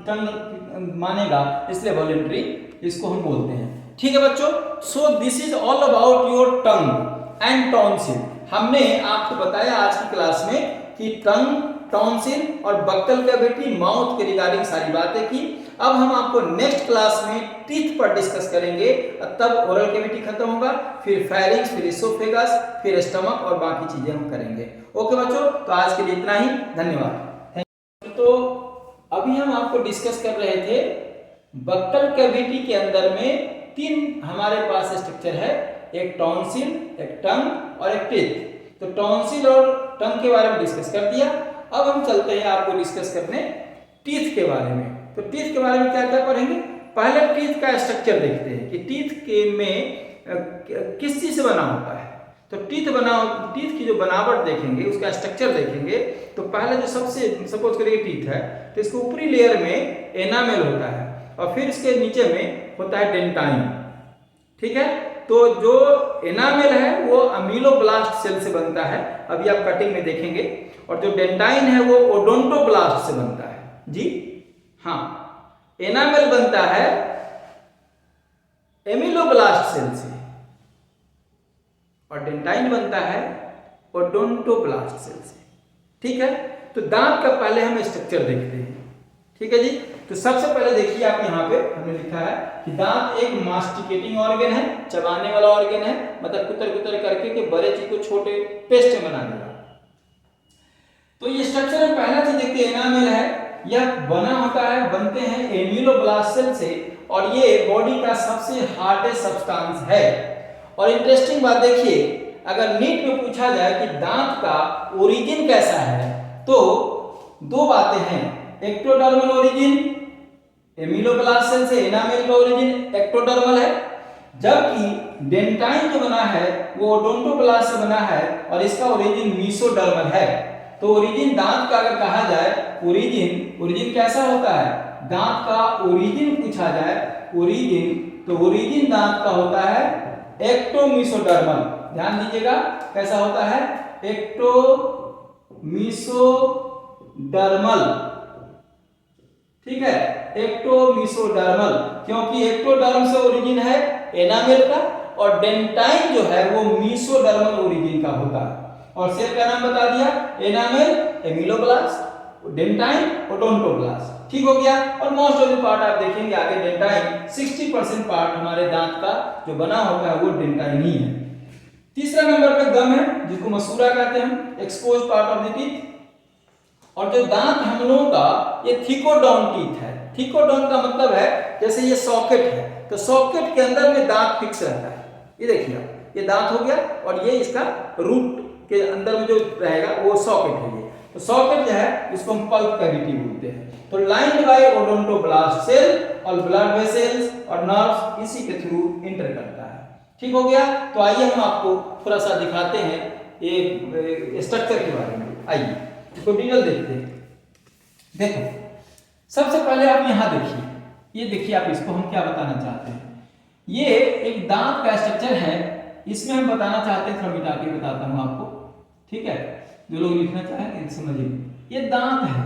टंग मानेगा, इसलिए वॉलंटरी इसको हम बोलते हैं। ठीक है बच्चों, so this is all about your tongue and tonsil. हमने आपको बताया आज की क्लास में कि टंग, टॉन्सिल और बक्कल कैविटी, माउथ के रिगार्डिंग सारी बातें की। अब हम आपको नेक्स्ट क्लास में टीथ पर डिस्कस करेंगे, तब ओरल कैविटी खत्म होगा, फिर फेरिंक्स, फिर इसोफेगस, फिर स्टमक और बाकी चीजें हम करेंगे। ओके बच्चों, तो आज के लिए इतना ही, धन्यवाद। तो अभी हम आपको डिस्कस कर रहे थे बक्कल कैविटी के अंदर में 3 हमारे पास स्ट्रक्चर है, एक टॉन्सिल, एक टंग और एक टीथ। तो टॉन्सिल और टंग के बारे में डिस्कस कर दिया। अब हम चलते हैं आपको डिस्कस करने टीथ के बारे में। तो टीथ के बारे में क्या क्या पढ़ेंगे? पहले टीथ का स्ट्रक्चर देखते हैं कि टीथ के में किस चीज से बना होता है। तो टीथ की जो बनावट देखेंगे, उसका स्ट्रक्चर देखेंगे, तो पहले जो सबसे सपोज करिए टीथ है, तो इसके ऊपरी लेयर में एनामेल होता है, और फिर इसके नीचे में होता है डेंटाइन। ठीक है, तो जो एनामेल है वो अमीलोब्लास्ट सेल से बनता है, अभी आप कटिंग में देखेंगे, और जो डेंटाइन है वो ओडोंटोब्लास्ट से बनता है। जी हाँ, एनामेल बनता है एमिलोब्लास्ट सेल से, और डेंटाइन बनता है ओडोंटोब्लास्ट सेल से। ठीक है, तो दांत का पहले हम स्ट्रक्चर देखते हैं। ठीक है जी, तो सबसे पहले देखिए आप यहाँ पे हमने लिखा है कि दांत एक मास्टिकेटिंग ऑर्गन है, चबाने वाला ऑर्गन है, मतलब कुतर कुतर करके के बड़े चीज को छोटे पेस्ट में बना देगा। तो ये स्ट्रक्चर में पहला चीज देखते हैं, एनामेल है, यह बना होता है, बनते हैं एमिलोब्लास्ट सेल से, और ये बॉडी का सबसे हार्डेस्ट सब्सटेंस है। और इंटरेस्टिंग बात देखिए, अगर नीट में पूछा जाए कि दांत का ओरिजिन कैसा है, तो 2 बातें हैं, एक्टोडर्मल ओरिजिन, एमिलोब्लास्ट सेल से एनामेल का ओरिजिन एक्टोडर्मल है, जबकि डेंटाइन जो बना है वो ओडोंटोब्लास्ट से बना है, और इसका ओरिजिन मीसोडर्मल है। तो ओरिजिन दांत का अगर कहा जाए, ओरिजिन कैसा होता है, दांत का ओरिजिन पूछा जाए, ओरिजिन, तो ओरिजिन दांत का होता है एक्टोमीसोडर्मल। ध्यान दीजिएगा कैसा होता है, एक्टोमीसोडर्मल। ठीक है, एक्टोमीसोडर्मल, क्योंकि एक्टोडर्म से ओरिजिन है एनामेल का, और डेंटाइन जो है वो मीसोडर्मल ओरिजिन का होता है। और सेल का नाम बता दिया, एनामेल एमिलोब्लास्ट, डेंटाइन ओडोंटोब्लास्ट। ठीक हो गया। और मोस्ट ऑफ द पार्ट आप देखेंगे आगे डेंटाइन, 60% पार्ट हमारे दांत का जो बना होता है वो डेंटाइन ही है। तीसरा नंबर पे गम है, जिसको मसूरा कहते हैं, expose part of the teeth. और जो दांत हम लोगों का ये थिकोडोंटीथ है। थिकोडोन का मतलब है जैसे ये सॉकेट है, तो सॉकेट के अंदर में दांत फिक्स रहता है। ये देखिए, ये दांत हो गया और ये इसका रूट के अंदर में जो रहेगा वो सॉकेट है। ये तो सॉकेट जो है इसको हम पल्प कैविटी बोलते हैं। तो लाइंड बाय ओडोंटोब्लास्ट सेल और ब्लड वेसल्स और नर्व्स इसी के थ्रू इंटर करता है। ठीक हो गया। तो आइए हम आपको थोड़ा सा दिखाते हैं ये स्ट्रक्चर के बारे में। आइए इसको डिटेल देखते हैं। देखो सबसे पहले आप यहाँ देखिए, ये देखिए आप, इसको हम क्या बताना चाहते हैं। ये एक दांत का स्ट्रक्चर है, इसमें हम बताना चाहते हैं, थोड़ा मिटा के बताता हूँ आपको। ठीक है, जो लोग लिखना चाहेंगे समझिए, ये दांत है।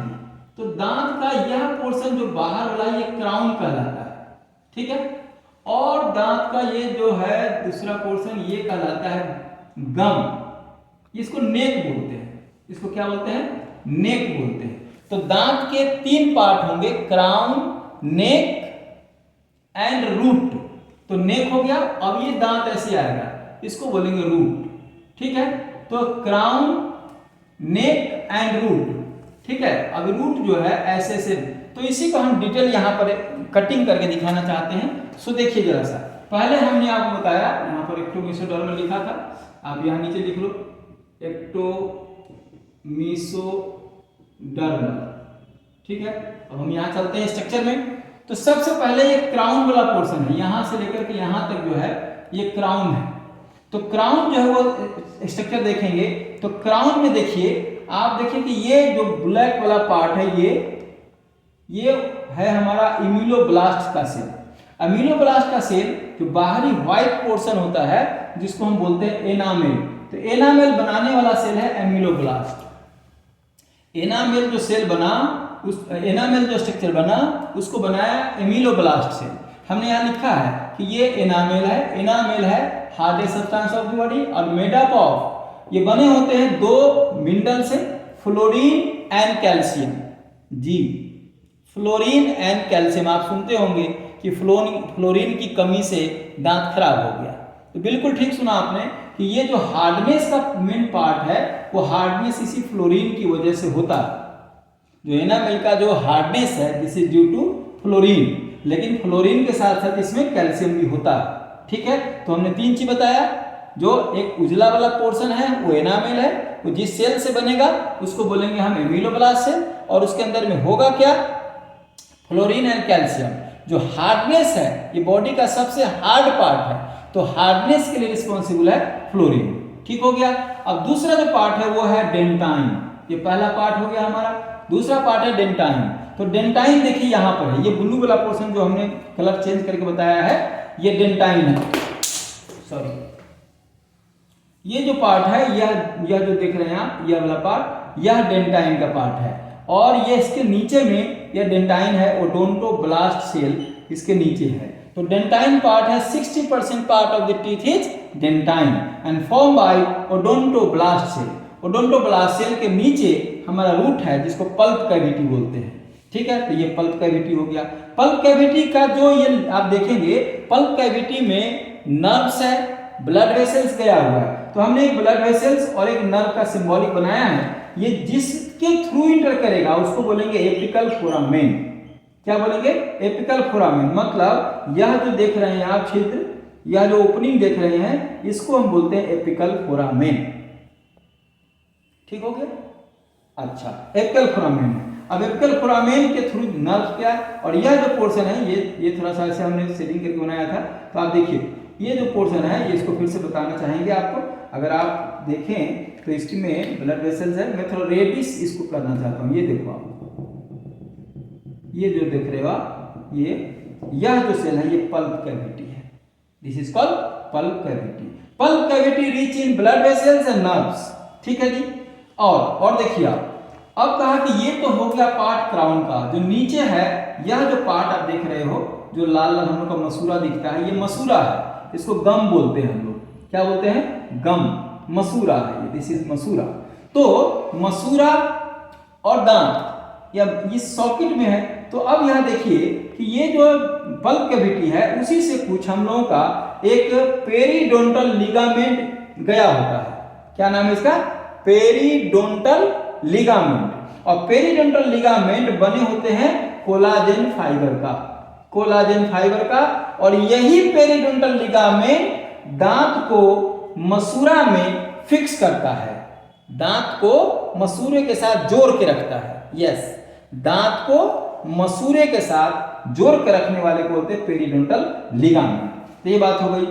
तो दांत का यह पोर्शन जो बाहर वाला ये क्राउन कहलाता है। ठीक है, और दांत का ये जो है दूसरा पोर्शन ये कहलाता है गम। इसको नेक बोलते हैं, इसको क्या बोलते हैं, नेक बोलते हैं। तो दांत के 3 पार्ट होंगे, क्राउन, नेक एंड रूट। तो नेक हो गया, अब ये दांत ऐसे आएगा, इसको बोलेंगे रूट। ठीक है, तो क्राउन, नेक एंड रूट। ठीक है, अब रूट जो है ऐसे से, तो इसी को हम डिटेल यहाँ पर कटिंग करके दिखाना चाहते हैं। सो देखिए जरा सा, पहले हमने आपको बताया यहाँ पर एक्टोमीसोडर्मल लिखा था, आप यहाँ नीचे लिख लो एक्टोमीसोडर्मल। ठीक है, अब हम यहाँ चलते हैं स्ट्रक्चर में। तो सबसे पहले ये क्राउन वाला पोर्शन है, यहां से लेकर के यहां तक जो है ये क्राउन है। तो क्राउन जो है वो स्ट्रक्चर देखेंगे, तो क्राउन में देखिए, आप देखिए कि ये जो ब्लैक वाला पार्ट है ये है हमारा इम्यूलोब्लास्ट का सेल। इम्यूलोब्लास्ट का सेल जो बाहरी व्हाइट पोर्शन होता है जिसको हम बोलते हैं एनामेल। तो एनामेल बनाने वाला सेल है एमिलोब्लास्ट। एनामेल जो सेल बना, उस एनामेल जो स्ट्रक्चर बना उसको बनाया एमिलोब्लास्ट से। हमने यहाँ लिखा है कि ये एनामेल है hardest substance of the body और मेड अप ऑफ, ये बने होते हैं 2 मिनरल से, फ्लोरीन एंड कैल्शियम। जी, फ्लोरीन एंड कैल्शियम, आप सुनते होंगे कि फ्लोरीन की कमी से दांत खराब हो गया। तो बिल्कुल ठीक सुना आपने कि ये जो हार्डनेस का मेन पार्ट है वो हार्डनेस इसी फ्लोरीन की वजह से होता है। जो एनामेल का जो हार्डनेस है this is due to fluorine, लेकिन फ्लोरीन के साथ साथ इसमें कैल्शियम भी होता है। ठीक है, तो हमने 3 चीज बताया। जो एक उजला वाला पोर्शन है वो एनामेल है, वो जिस सेल से बनेगा उसको बोलेंगे हम एमिलोब्लास्ट सेल, और उसके अंदर में होगा क्या, फ्लोरीन एंड कैल्शियम। जो हार्डनेस है, ये बॉडी का सबसे हार्ड पार्ट है, तो हार्डनेस के लिए रिस्पॉन्सिबल है फ्लोरीन। ठीक हो गया। अब दूसरा जो पार्ट है वो है डेंटाइन। ये पहला पार्ट हो गया हमारा। दूसरा पार्ट है डेंटाइन। तो डेंटाइन देखिए यहाँ पर है, ये ब्लू वाला पोर्शन जो हमने कलर चेंज करके बताया है ये डेंटाइन है। सॉरी, ये जो पार्ट है यह जो देख रहे हैं आप, यह वाला पार्ट, यह डेंटाइन का पार्ट है। और ये इसके नीचे में यह डेंटाइन है, ओडोंटोब्लास्ट सेल इसके नीचे है। तो डेंटाइन पार्ट है 60% part of the teeth is dentine and form by odontoblast cell. Odontoblast cell के नीचे हमारा रूट है जिसको पल्प कैविटी बोलते हैं। ठीक है, तो ये पल्प कैविटी हो गया। पल्प कैविटी का जो ये आप देखेंगे, पल्प कैविटी में नर्व्स है, ब्लड वेसल्स गया हुआ है। तो हमने एक ब्लड वेसल्स और एक नर्व का सिंबॉलिक बनाया है। ये जिसके थ्रू इंटर करेगा उसको बोलेंगे एपिकल फोरामेन। क्या बोलेंगे, एपिकल फोरामेन। मतलब यह जो देख रहे हैं आप छिद्र, यह जो ओपनिंग देख रहे हैं, इसको हम बोलते हैं एपिकल फोरामेन। ठीक हो गया। अच्छा, एपिकल फोरामेन। अब एपिकल फोरामेन के थ्रू नर्व क्या, और यह जो पोर्शन है ये थोड़ा सा ऐसे हमने सेटिंग करके बनाया था। तो आप देखिए ये जो पोर्शन है, ये इसको फिर से बताना चाहेंगे आपको। अगर आप देखें तो तो इसमें ब्लड वेसल्स है। मैं थोड़ा रेडिश इसको करना चाहता हूँ। ये देखो आप, ये जो देख रहे हो आप, यह जो सेल है ये पल्प कैविटी है। This is called pulp cavity. Pulp cavity rich in blood vessels and nerves. ठीक है जी। और देखिए आप, अब कहा कि ये तो हो गया पार्ट क्राउन का। जो नीचे है, यह जो पार्ट आप देख रहे हो, जो लाल लाल हम लोग का मसूरा दिखता है, ये मसूरा है। इसको गम बोलते हैं हम लोग। क्या बोलते हैं? गम। मसूरा है ये। दिस इज मसूरा। तो मसूरा और दांत या इस सॉकेट में है। तो अब यहाँ देखिए कि ये जो पल्प कैविटी है, उसी से कुछ हम लोगों का एक पेरिडोंटल लिगामेंट गया होता है। क्या नाम है इसका? Periodontal ligament. और पेरिडोंटल लिगामेंट बने होते हैं कोलाजन फाइबर का। कोलाजन फाइबर का। और यही पेरिडोंटल लिगामेंट दांत को मसूरा में फिक्स करता है। दांत को मसूरे के साथ जोड़ के रखता है। यस, दांत को मसूरे के साथ जोड़ के रखने वाले को बोलते हैं पेरिडोंटल लिगामेंट। तो ये बात हो गई।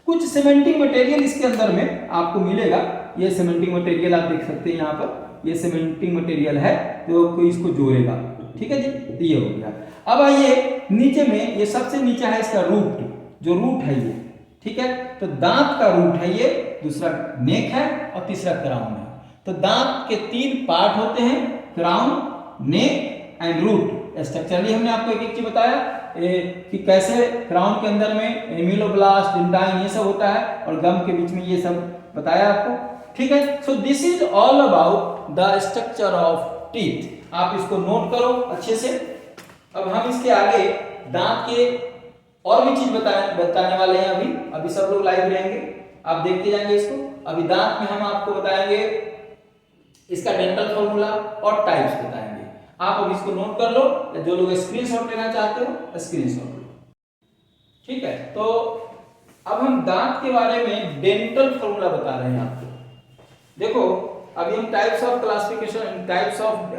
कुछ सीमेंटिंग मटेरियल इसके अंदर में आपको मिलेगा। ये सीमेंटिंग मटेरियल आप देख सकते हैं यहाँ पर। ये सीमेंटिंग मटेरियल है जो कोई इसको जोड़ेगा। ठीक है जी। तो ये हो गया। अब आइए नीचे में, ये सबसे नीचे है इसका रूट। जो रूट है ये, ठीक है। तो दांत का रूट है ये, दूसरा नेक है और तीसरा क्राउन है। तो दांत के 3 पार्ट होते हैं, crown, neck and root. Structurally हमने आपको एक चीज बताया कि कैसे क्राउन के अंदर में एमिलोब्लास्ट, डेंटाइन ये सब होता है, और गम के बीच में ये सब बताया आपको। ठीक है। So this is all about the structure of teeth. आप इसको नोट करो अच्छे से। अब हम इसके आगे दांत के और भी चीज बताने वाले हैं। अभी सब लोग लाइव रहेंगे, आप देखते जाएंगे इसको। अभी दांत में हम आपको बताएंगे इसका डेंटल फॉर्मूला और टाइप्स बताएंगे। आप अब इसको नोट कर लो, जो लोग स्क्रीनशॉट लेना चाहते हो स्क्रीनशॉट लो। ठीक है। तो अब हम दांत के बारे में डेंटल फॉर्मूला बता रहे हैं आपको। देखो, अभी हम types of classification, types of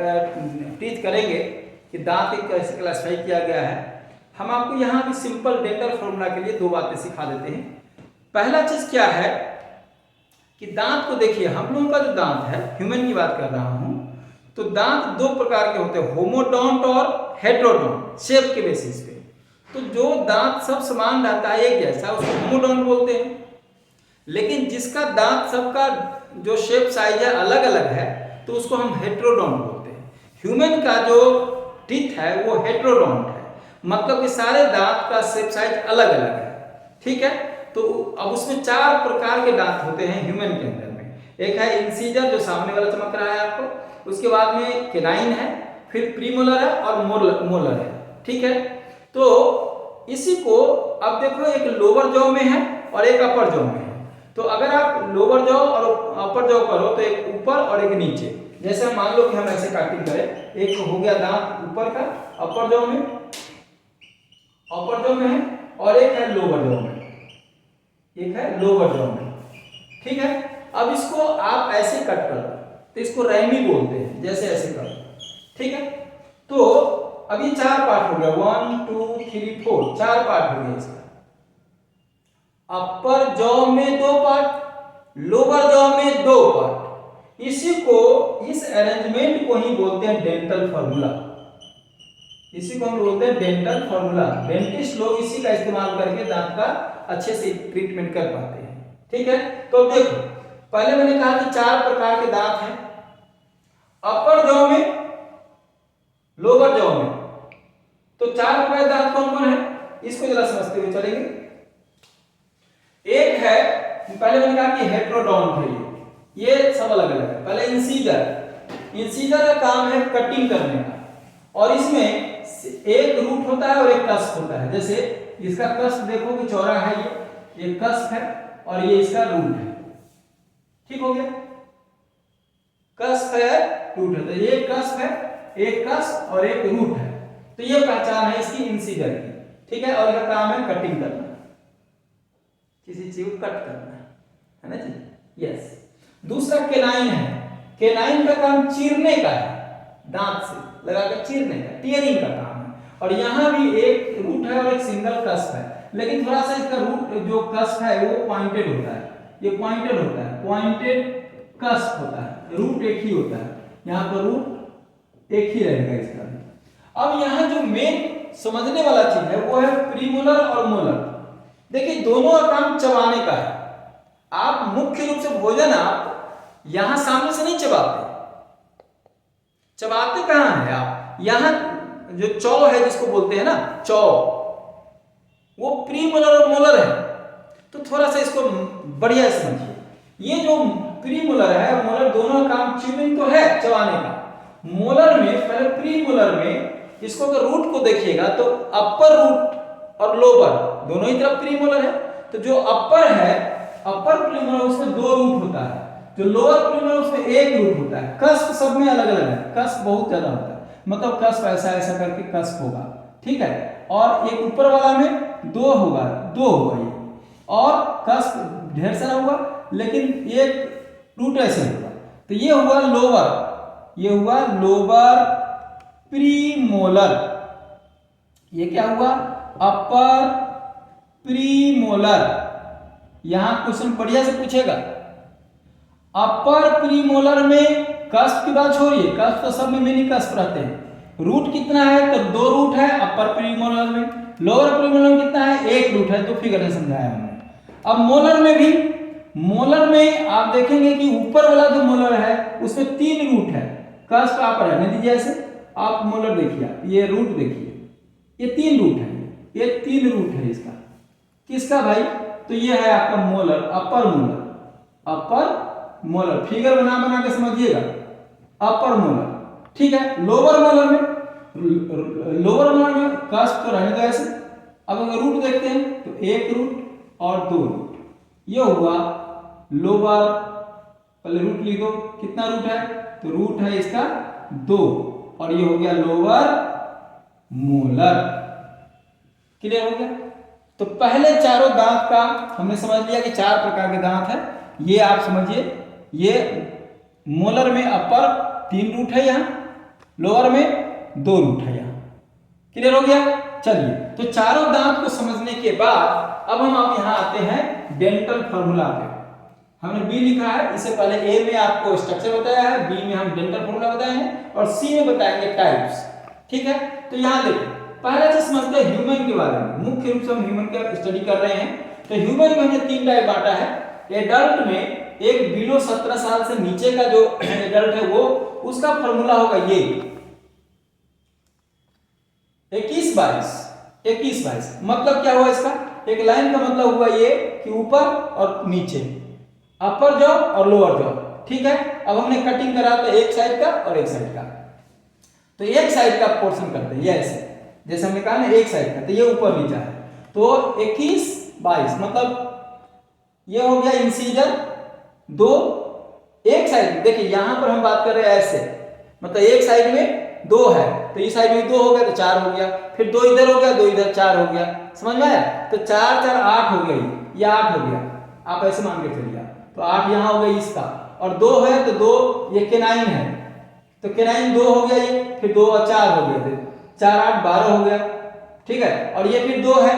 teeth करेंगे कि दांत को कैसे क्लासिफाई किया गया है। हम आपको यहाँ भी सिंपल डेंटल फॉर्मूला के लिए 2 बातें सिखा देते हैं। पहला चीज क्या है कि दांत को देखिए, हम लोगों का जो दांत है, ह्यूमन की बात कर रहा हूं, तो दांत 2 प्रकार के होते हैं, होमोडोंट और हेटेरोडोंट, शेप के बेसिस पे। तो जो दांत सब समान रहता है एक जैसा, उसको होमोडोंट बोलते हैं। लेकिन जिसका दांत सबका जो शेप साइज है अलग अलग है, तो उसको हम हेटेरोडोंट बोलते हैं। ह्यूमन का जो टीथ है वो हेटेरोडोंट है, मतलब कि सारे दांत का शेप साइज अलग अलग है। ठीक है। तो अब उसमें 4 प्रकार के दांत होते हैं ह्यूमन के अंदर में। एक है इंसीजर, जो सामने वाला चमक रहा है आपको। उसके बाद में केनाइन है, फिर प्रीमोलर है और मोलर है। ठीक है। तो इसी को अब देखो, एक लोअर जॉ में है और एक अपर जॉ में है। तो अगर आप लोअर जॉ और अपर जॉ करो तो एक ऊपर और एक नीचे। जैसे मान लो कि हम ऐसे काटिंग करें, एक हो गया दांत ऊपर का अपर जॉ में, अपर जॉ में है, और एक है लोअर जॉ में, एक है लोअर जॉ में। ठीक है। अब इसको आप ऐसे कट कर दो तो इसको रैमी बोलते हैं, जैसे ऐसे कर दो। ठीक है। तो अब ये 4 पार्ट हो गया, 1 2 3 4, 4 पार्ट हो गया इसका। अपर जॉ में 2 पार्ट, लोअर जॉ में 2 पार्ट। इसी को, इस अरेंजमेंट को ही बोलते हैं डेंटल फॉर्मूला। इसी को हम बोलते हैं डेंटल फॉर्मूला। डेंटिस्ट लोग इसी का इस्तेमाल करके दांत का अच्छे से ट्रीटमेंट कर पाते हैं। ठीक है। तो देखो, पहले मैंने कहा कि 4 प्रकार के दांत हैं, अपर जॉ में, लोअर जॉ में। तो 4 प्रकार के दांत कौन कौन है, इसको जरा समझते हुए चलेंगे। एक है, पहले मैंने कहा कि हेटेरोडोंट है ये सब अलग अलग है। पहले इंसीजर। इंसीजर का काम है कटिंग करने का, और इसमें एक रूट होता है और एक कस्प होता है। जैसे इसका कस्प देखो कि चौड़ा है, ये कस्प है और ये इसका रूट है। ठीक हो गया। कस्प है, रूट है। तो ये कस्प है, एक कस्प और एक रूट है। तो ये पहचान है इसकी इंसीजर की। ठीक है। और इसका काम है कटिंग करना, किसी चीज को कट करना, है ना जी। यस। दूसरा केनाइन है। केनाइन का काम चीरने का है, दांत से लगाकर चीरने का, टियरिंग का काम है। और यहाँ भी एक रूट है और एक सिंगल कस्प है, लेकिन थोड़ा सा इसका रूट जो कस्प है वो पॉइंटेड होता है। ये पॉइंटेड होता है, पॉइंटेड कस्प होता है, रूट एक ही होता है, यहाँ पर रूट एक ही रहेगा इसका भी। अब यहाँ जो मेन समझने वाला चीज है वो है प्रीमोलर और मोलर। देखिए दोनों का काम चबाने का है। आप मुख्य रूप से भोजन आप यहां सामने से नहीं चबाते, चबाते कहां है आप, यहां जो चौ है जिसको बोलते हैं ना चौ, वो प्रीमोलर और मोलर है। तो थोड़ा सा इसको बढ़िया समझिए, ये जो प्रीमोलर है और मोलर दोनों का काम च्यूइंग तो है चबाने का। मोलर में पहले प्रीमोलर में इसको अगर रूट को देखिएगा तो अपर रूट और लोअर दोनों ही तरफ प्रीमोलर है। तो जो अपर है, अपर प्रीमोलर उसमें 2 रूट होता है, जो लोअर प्रीमोलर उसमें 1 रूट होता है। कस्प सब में अलग अलग है, कस्प बहुत ज्यादा होता है, मतलब कस्प ऐसा ऐसा करके कस्प होगा, ठीक है। और एक ऊपर वाला में 2 होगा, 2 होगा ये, और कस्प ढेर सारा होगा लेकिन एक रूट ऐसे होगा। तो ये हुआ लोअर, ये हुआ लोअर प्रीमोलर, ये क्या हुआ अपर प्रीमोलर। यहां क्वेश्चन बढ़िया से पूछेगा, अपर प्रीमोलर में कस्प की बात छोड़िए, कस्प तो सब में मिनी कस्प रहते हैं। रूट कितना है तो 2 रूट है अपर प्रीमोलर में, लोअर प्रीमोलर में कितना है 1 रूट है, तो फिगर से समझाया हमने। अब मोलर में भी, मोलर में आप देखेंगे कि ऊपर वाला जो मोलर है उसमें 3 रूट है, कस्प आप रहने दीजिए ऐसे, आप मोलर देखिए, ये रूट देखिए, ये 3 रूट है, ये 3 रूट है इसका, किसका भाई, तो ये है आपका मोलर, अपर मोलर, अपर मोलर, फिगर बना बना के समझिएगा, अपर मोलर, ठीक है। लोअर मोलर में, लोअर मोलर में कस्प तो रहने दो ऐसे। अब अगर रूट देखते हैं तो 1 रूट और 2 रूट, ये हुआ लोअर, पहले रूट लिख दो, कितना रूट है तो रूट है इसका 2, और ये हो गया लोअर मोलर। क्लियर हो गया। तो पहले चारों दांत का हमने समझ लिया कि 4 प्रकार के दांत है, ये आप समझिए। ये मोलर में अपर 3 रूट है, यहां लोअर में 2 रूट है यहां। क्लियर हो गया। चलिए, तो चारों दांत को समझने के बाद अब हम आप यहां आते हैं डेंटल फार्मूला पे। हमने बी लिखा है, इससे पहले ए में आपको स्ट्रक्चर बताया है, बी में हम डेंटल फार्मूला बताए हैं, और सी में बताएंगे टाइप्स, ठीक है। तो यहां देखो, पहले से समझते हैं ह्यूमन के बारे में। मुख्य रूप से हम ह्यूमन का स्टडी कर रहे हैं। तो ह्यूमन में हमने 3 टाइप बांटा है। एडल्ट में एक बिलो 17 साल से नीचे का जो एडल्ट है वो, उसका फार्मूला होगा ये 21-22। मतलब क्या हुआ इसका, एक लाइन का मतलब हुआ ये कि ऊपर और नीचे, अपर जॉ और लोअर जॉ, ठीक है। अब हमने कटिंग करा तो एक साइड का और एक साइड का, तो एक साइड का पोर्शन करते हैं ये ऐसे, जैसे हमने कहा ना एक साइड का, तो ये ऊपर नीचे है, तो 21-22 मतलब ये हो गया इंसीजर 2, एक साइड। देखिए यहां पर हम बात कर रहे हैं ऐसे, मतलब एक साइड में 2 है, तो इस साइड में 2 हो गया तो 4 हो गया, फिर 2 इधर हो गया, 2 इधर, 4 हो गया। समझ में आया। तो 4 4 8 हो गई, ये 8 हो गया, आप ऐसे मान के चलिए। तो 8 यहां हो गया इसका, और 2 है तो 2 ये केनाइन है, तो केनाइन 2 हो गया ये, फिर 2 और 4 हो गए, 4 8 12 हो गया, ठीक है। और ये फिर 2 है,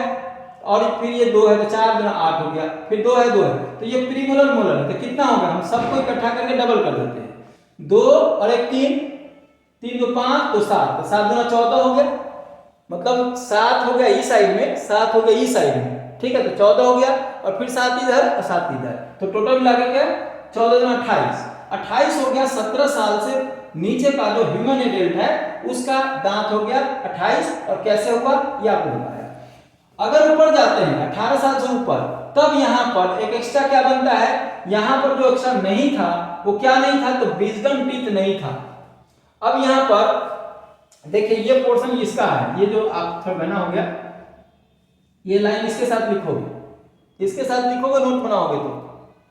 और फिर ये 2 है तो 4 2 8 हो गया, फिर 2 है 2 है, तो ये प्रीमोलर मोलर है। तो कितना होगा, हम सबको इकट्ठा करके डबल कर देते हैं, 2 और 1 3, 3 2 5 तो 7, तो 7 2 14 हो गया, मतलब 7 हो गया इस साइड में, 7 हो गया इस साइड में, ठीक है। तो 14 हो गया, और फिर 7 इधर और 7 इधर, तो टोटल मिला के क्या 14 2 28 हो गया। 17 साल से नीचे का जो ह्यूमन एडल्ट है उसका दांत हो गया 28, और कैसे हुआ ये आपको बताया। अगर ऊपर जाते हैं 18 साल से ऊपर, तब यहां पर एक एक्स्ट्रा क्या बनता है, यहां पर जो एक्स्ट्रा नहीं था वो क्या नहीं था, तो विजडम टीथ नहीं था। अब यहां पर देखिए ये पोर्शन इसका है, ये जो आप थोड़ा बना हो गया, ये लाइन इसके साथ लिखोगे, इसके साथ लिखोगे, नोट बनाओगे तो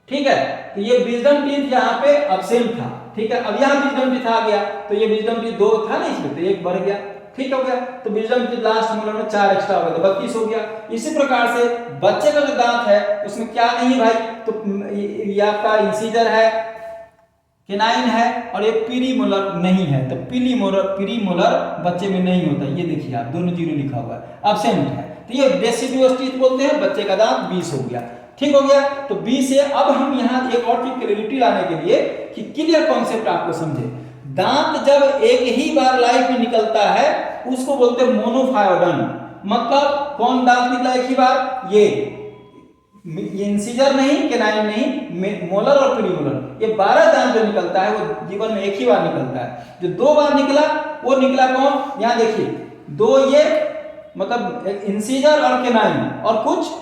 ठीक है। तो ये विजडम टीथ यहाँ पे एब्सेंट था, ठीक है। अब यहाँ विजडम टीथ आ गया, तो ये विजडम टीथ 2 था ना इसमें, तो 1 बढ़ गया, ठीक हो गया। तो विजडम टीथ लास्ट मोलर में 4 एक्स्ट्रा हो गया, तो 32 हो गया। इसी प्रकार से बच्चे का जो दांत है उसमें क्या नहीं भाई, तो ये आपका इंसीजर है, केनाइन है, और ये प्रीमोलर नहीं है, तो प्रीमोलर बच्चे में नहीं होता। ये देखिए आप दोनों 0 लिखा हुआ है, एब्सेंट है। तो ये डेसिडुअस टीथ बोलते हैं, बच्चे का दांत 20 हो गया। ठीक हो गया। तो बी से अब हम यहाँ एक और चीज क्लियरिटी लाने के लिए कि क्लियर कॉन्सेप्ट आपको समझे, दांत जब एक ही बार लाइफ में निकलता है उसको बोलते हैं मोनोफायोडन। मतलब कौन दांत निकला एक ही बार, ये इंसिजर नहीं, केनाइन नहीं, मोलर और प्रीमोलर, ये 12 दांत जो निकलता है वो जीवन में एक ही बार निकलता है। जो 2 बार निकला वो निकला कौन, यहाँ देखिए 2 ये मतलब इंसिजर और केनाइन और कुछ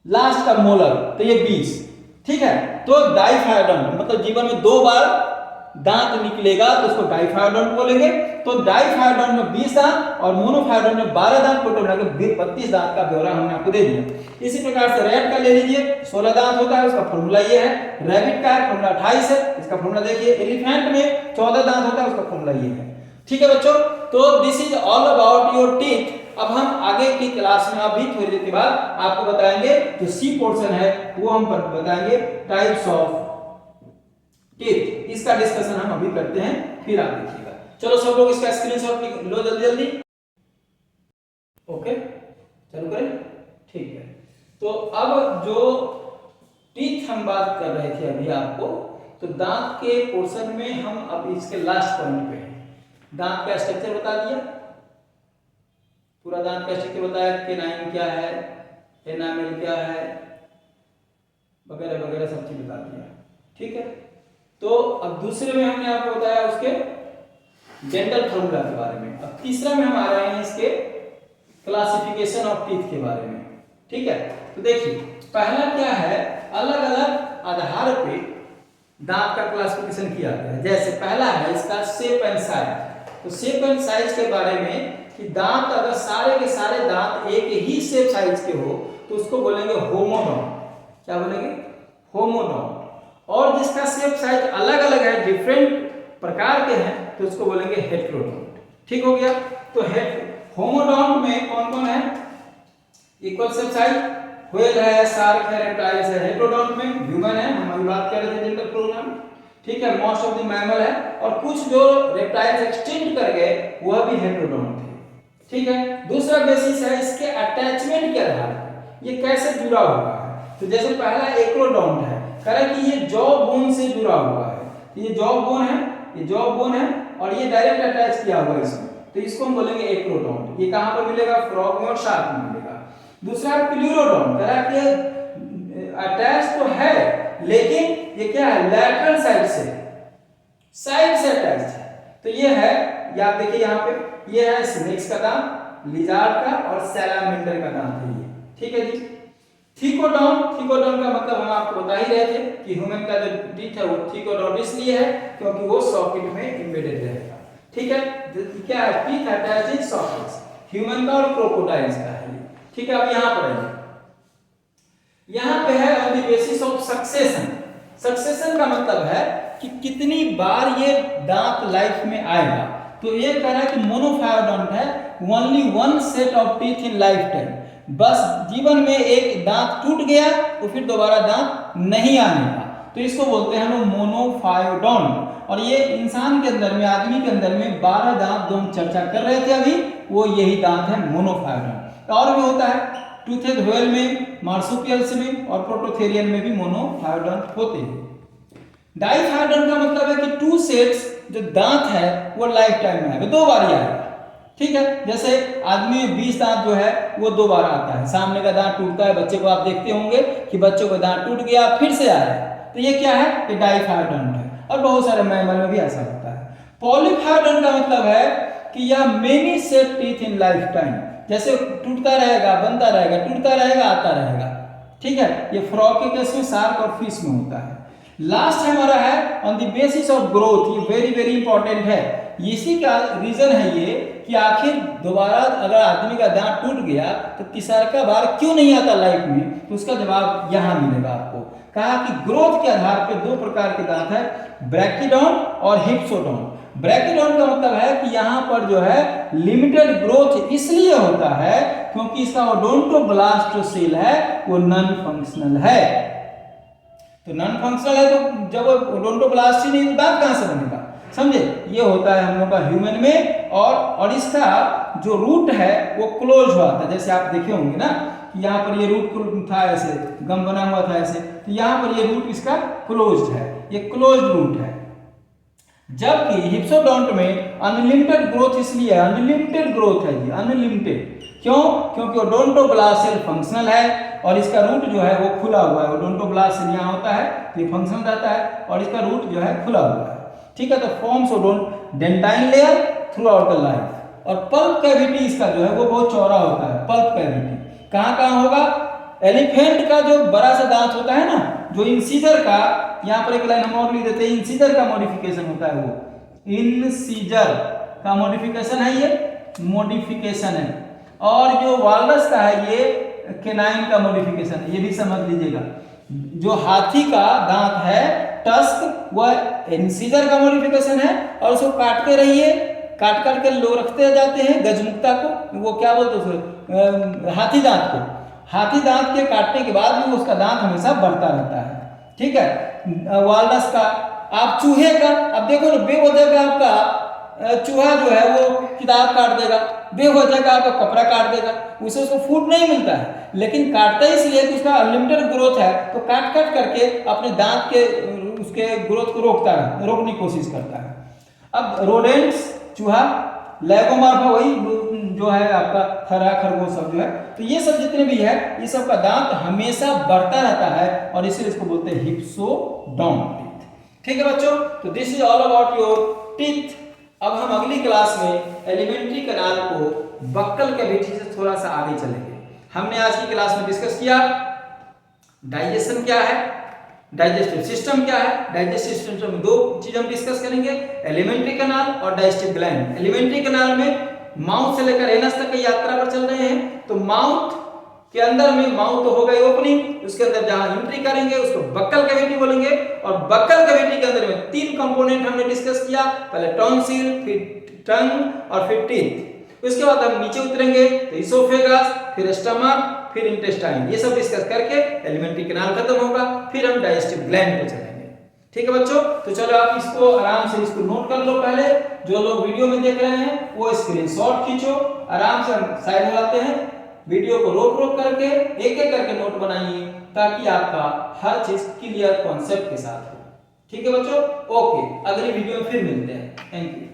लास्ट का मोलर, तो ये 20, ठीक है। तो डाइफायोडन मतलब जीवन में 2 बार दांत निकलेगा तो उसको डाइफायोडन बोलेंगे। तो डाइफायोडन में 20 दांत और मोनोफायोडन में 12 दांत, टोटल मिलाकर 32 दांत का ब्यौरा हमने आपको दे दिया। इसी प्रकार से रैट का ले लीजिए, 16 दांत होता है, उसका फॉर्मूला ये है। रैबिट का है फॉर्मूला 28 है, इसका फॉर्मूला देखिए। एलिफेंट में 14 दांत होता है, उसका फॉर्मूला ये है, ठीक है बच्चों। तो this is all about your teeth. अब हम आगे की क्लास में अभी थोड़ी देर के बाद आपको बताएंगे जो सी पोर्शन है वो हम बताएंगे टाइप्स ऑफ टीथ, इसका डिस्कशन हम अभी करते हैं, फिर आप देखिएगा। चलो सब लोग इसका स्क्रीनशॉट लो जल्दी जल्दी। ओके चलो करें, ठीक है। तो अब जो टीथ हम बात कर रहे थे अभी आपको, तो दांत के पोर्शन में हम अब इसके लास्ट पॉइंट पे हैं। दांत का स्ट्रक्चर बता दिया, पूरा दांत का स्ट्रक्चर बताया, केनाइन क्या है, एनामेल क्या है, वगैरह वगैरह सब चीज बता दिया, ठीक है। तो अब दूसरे में हमने आपको बताया उसके डेंटल फॉर्मूला के बारे में। अब तीसरा में हम आ रहे हैं इसके क्लासिफिकेशन ऑफ टीथ के बारे में, ठीक है। तो देखिए पहला क्या है, अलग अलग आधार पे दांत का क्लासिफिकेशन किया गया है। जैसे पहला है इसका शेप एंड साइज। तो शेप एंड साइज के बारे में कि दांत अगर सारे के सारे दांत एक ही शेप साइज के हो तो उसको बोलेंगे होमोडोंट। क्या बोलेंगे, होमोडोंट। और जिसका शेप साइज अलग अलग है, डिफरेंट प्रकार के हैं, तो उसको बोलेंगे हेटेरोडोंट, ठीक हो गया। तो होमोडोंट में कौन कौन है, इक्वल शेप साइज, व्हेल है, शार्क है, रेप्टाइल्स है। हेटेरोडोंट में ह्यूमन है, हम अभी बात कर रहे थे डेंटल प्रोग्राम, ठीक है। मोस्ट ऑफ द मैमल है, और कुछ जो रेप्टाइल्स एक्सटिंक्ट कर गए वह भी हेटेरोडोंट थे, ठीक है। दूसरा बेसिस है इसके अटैचमेंट के आधार पर ये कैसे जुड़ा हुआ है। तो जैसे पहला एक्रोडोंट है, कह कि ये जॉ बोन से जुड़ा हुआ है, तो ये जॉ बोन है, ये जॉ बोन है और ये डायरेक्ट अटैच किया हुआ है इसमें, तो इसको हम बोलेंगे एक्रोडोंट। ये कहां पर मिलेगा, फ्रॉग में और शार्क में मिलेगा। दूसरा प्लूरोडोंट, कह कि अटैच तो है लेकिन ये क्या है, लैटरल साइड से अटैच है। तो ये है, ये आप देखिए यहाँ पे, ये है स्नेक्स का दांत, लिजार्ड का और सैलामेंडर का दांत है ये, ठीक है जी। थिकोडोंट का मतलब हम आपको बता ही रहे थे कि ह्यूमन का जो टीथ है वो थिकोडोंट इसलिए है क्योंकि वो सॉकेट में एम्बेडेड रहेगा, ठीक है। क्या है, टीथ अटैच्ड इन सॉकेट्स, ह्यूमन का और क्रोकोडाइल्स का है, ठीक है। अब यहाँ पर है, यहाँ पे है on the basis of succession. Succession का मतलब है कि कितनी बार ये दांत लाइफ में आएगा। तो ये कह रहा है कि मोनोफायोडोंट है, only one set of teeth in life time, बस जीवन में एक दांत टूट गया तो फिर दोबारा दांत नहीं आने का, तो इसको बोलते हैं हम मोनोफायोडोंट। और ये इंसान के अंदर में, आदमी के अंदर में 12 दांत जो हम चर्चा कर रहे थे अभी, वो यही दांत है मोनोफायोडोंट। और भी होता है टूथेड व्हेल में, मार्सुपियल्स में और प्रोटोथेरियन में भी मोनोफायोडोंट होते हैं। डाइफायोडोंट का मतलब है कि 2 सेट्स जो दांत है वो लाइफ टाइम में आएगा, 2 बार ही आएगा, ठीक है। जैसे आदमी में 20 दांत जो है वो 2 बार आता है, सामने का दांत टूटता है, बच्चे को आप देखते होंगे कि बच्चों का दांत टूट गया फिर से आया, तो ये क्या है, ये डाइफायोडोंट है। और बहुत सारे मैमल में भी ऐसा होता है। पॉलीफायोडोंट का मतलब है कि यह many set teeth in life time, जैसे टूटता रहेगा, बनता रहेगा, टूटता रहेगा, आता रहेगा, ठीक है। ये फ्रॉग के केस में, शार्क और फिश में होता है। लास्ट हमारा है on the basis of growth, ये वेरी वेरी इंपॉर्टेंट है। इसी का रीजन है ये कि आखिर दोबारा अगर आदमी का दांत टूट गया तो तीसरा बार क्यों नहीं आता लाइफ में, तो उसका जवाब यहाँ मिलेगा आपको। कहा कि ग्रोथ के आधार पे 2 प्रकार के दांत है, ब्रैकिडोंट और हिप्सोडोंट। ब्रैकिडोंट का मतलब है कि यहाँ पर जो है लिमिटेड ग्रोथ इसलिए होता है क्योंकि इसका ओडोंटोब्लास्ट जो सेल है वो नॉन फंक्शनल है। तो नॉन फंक्शनल है तो जब ओडोंटोब्लास्ट ही नहीं तो दांत कहां से बनेगा, समझे। ये होता है हम लोग का ह्यूमन में, और इसका जो रूट है वो क्लोज हुआ था, जैसे आप देखे होंगे ना कि यहाँ पर ये रूट था ऐसे, गम बना हुआ था ऐसे, तो यहाँ पर ये रूट इसका क्लोज्ड है, ये क्लोज्ड रूट है। जबकि हिप्सोडोंट में अनलिमिटेड ग्रोथ इसलिए है, अनलिमिटेड ग्रोथ है ये, अनलिमिटेड। क्यों? क्योंकि ओडोंटोब्लास्ट सेल फंक्शनल है और इसका रूट जो है वो खुला हुआ है। ओडोंटोब्लास्ट सेल यहाँ होता है तो ये फंक्शनल रहता है और इसका रूट जो है खुला हुआ है। ठीक है, तो forms orthodentine layer throughout the life. और पल्प कैविटी इसका जो है वो बहुत चौड़ा होता है। पल्प कैविटी कहाँ कहाँ होगा? एलिफेंट का जो बड़ा सा दांत होता है ना, जो इंसीजर का, यहाँ पर एक लाइन हम और लिख देते हैं, इंसीजर का मॉडिफिकेशन होता है, वो इंसीजर का मॉडिफिकेशन है, ये मॉडिफिकेशन है। और जो वालरस का है ये केनाइन का मॉडिफिकेशन है, ये भी समझ लीजिएगा। जो हाथी का दांत है टस्क, वह इंसीजर का मॉडिफिकेशन है और उसको काटते रहिए, काट काट के लोग रखते जाते हैं गजमुक्ता को, वो क्या बोलते हैं उसको, हाथी दांत को। हाथी दांत के काटने के बाद भी उसका दांत हमेशा बढ़ता रहता है। ठीक है, वालरस का। आप चूहे का, अब देखो ना, बेवजह का आपका चूहा जो है वो किताब काट देगा, बेवजह का आपका कपड़ा काट देगा, उसे उसको फूड नहीं मिलता है, लेकिन काटता इसलिए कि उसका अनलिमिटेड ग्रोथ है, तो काट काट करके अपने दांत के उसके ग्रोथ को रोकने की कोशिश करता है। अब रोडेंट्स, चूहा, लेगोमार्फा वही जो है आपका हरा खरगोश सब जो है, तो ये सब जितने भी है ये सब का दांत हमेशा बढ़ता रहता है और इसीलिए इसको बोलते हैं हिप्सोडोंट। ठीक है बच्चों, तो this is all about your teeth. अब हम अगली क्लास में एलिमेंट्री कैनाल को बक्कल कैविटी से थोड़ा सा आगे चलेंगे। हमने आज की क्लास में डिस्कस किया डाइजेशन क्या है, डाइजेस्टिव सिस्टम क्या है। डाइजेस्टिव सिस्टम में दो चीज हम डिस्कस करेंगे, एलिमेंट्री कैनाल और डाइजेस्टिव ग्लैंड। एलिमेंट्री कैनाल में माउथ से लेकर एनस तक की यात्रा पर चल रहे हैं, तो माउथ के अंदर में, माउथ तो हो गई ओपनिंग, उसके अंदर जहां एंट्री करेंगे उसको बक्कल कैविटी बोलेंगे। और बक्कल कैविटी के अंदर में तीन कंपोनेंट हमने डिस्कस किया, पहले टॉन्सिल, फिर टंग और फिर टीथ। उसके बाद हम नीचे उतरेंगे तो इसोफेगस, फिर स्टमक, फिर इंटेस्टाइन, ये सब डिस्कस करके एलिमेंट्री कैनाल खत्म होगा, फिर हम डाइजेस्टिव ग्लैंड पे चलेंगे। ठीक है बच्चों, तो चलो आप इसको आराम से इसको नोट कर लो। पहले जो लोग वीडियो में देख रहे हैं वो स्क्रीनशॉट खींचो, आराम से हम साइड में लाते हैं, वीडियो को रोक रोक करके एक एक करके नोट बनाइए ताकि आपका हर चीज क्लियर कॉन्सेप्ट के साथ हो। ठीक है बच्चों, ओके, अगली वीडियो में फिर मिलते हैं। Thank you.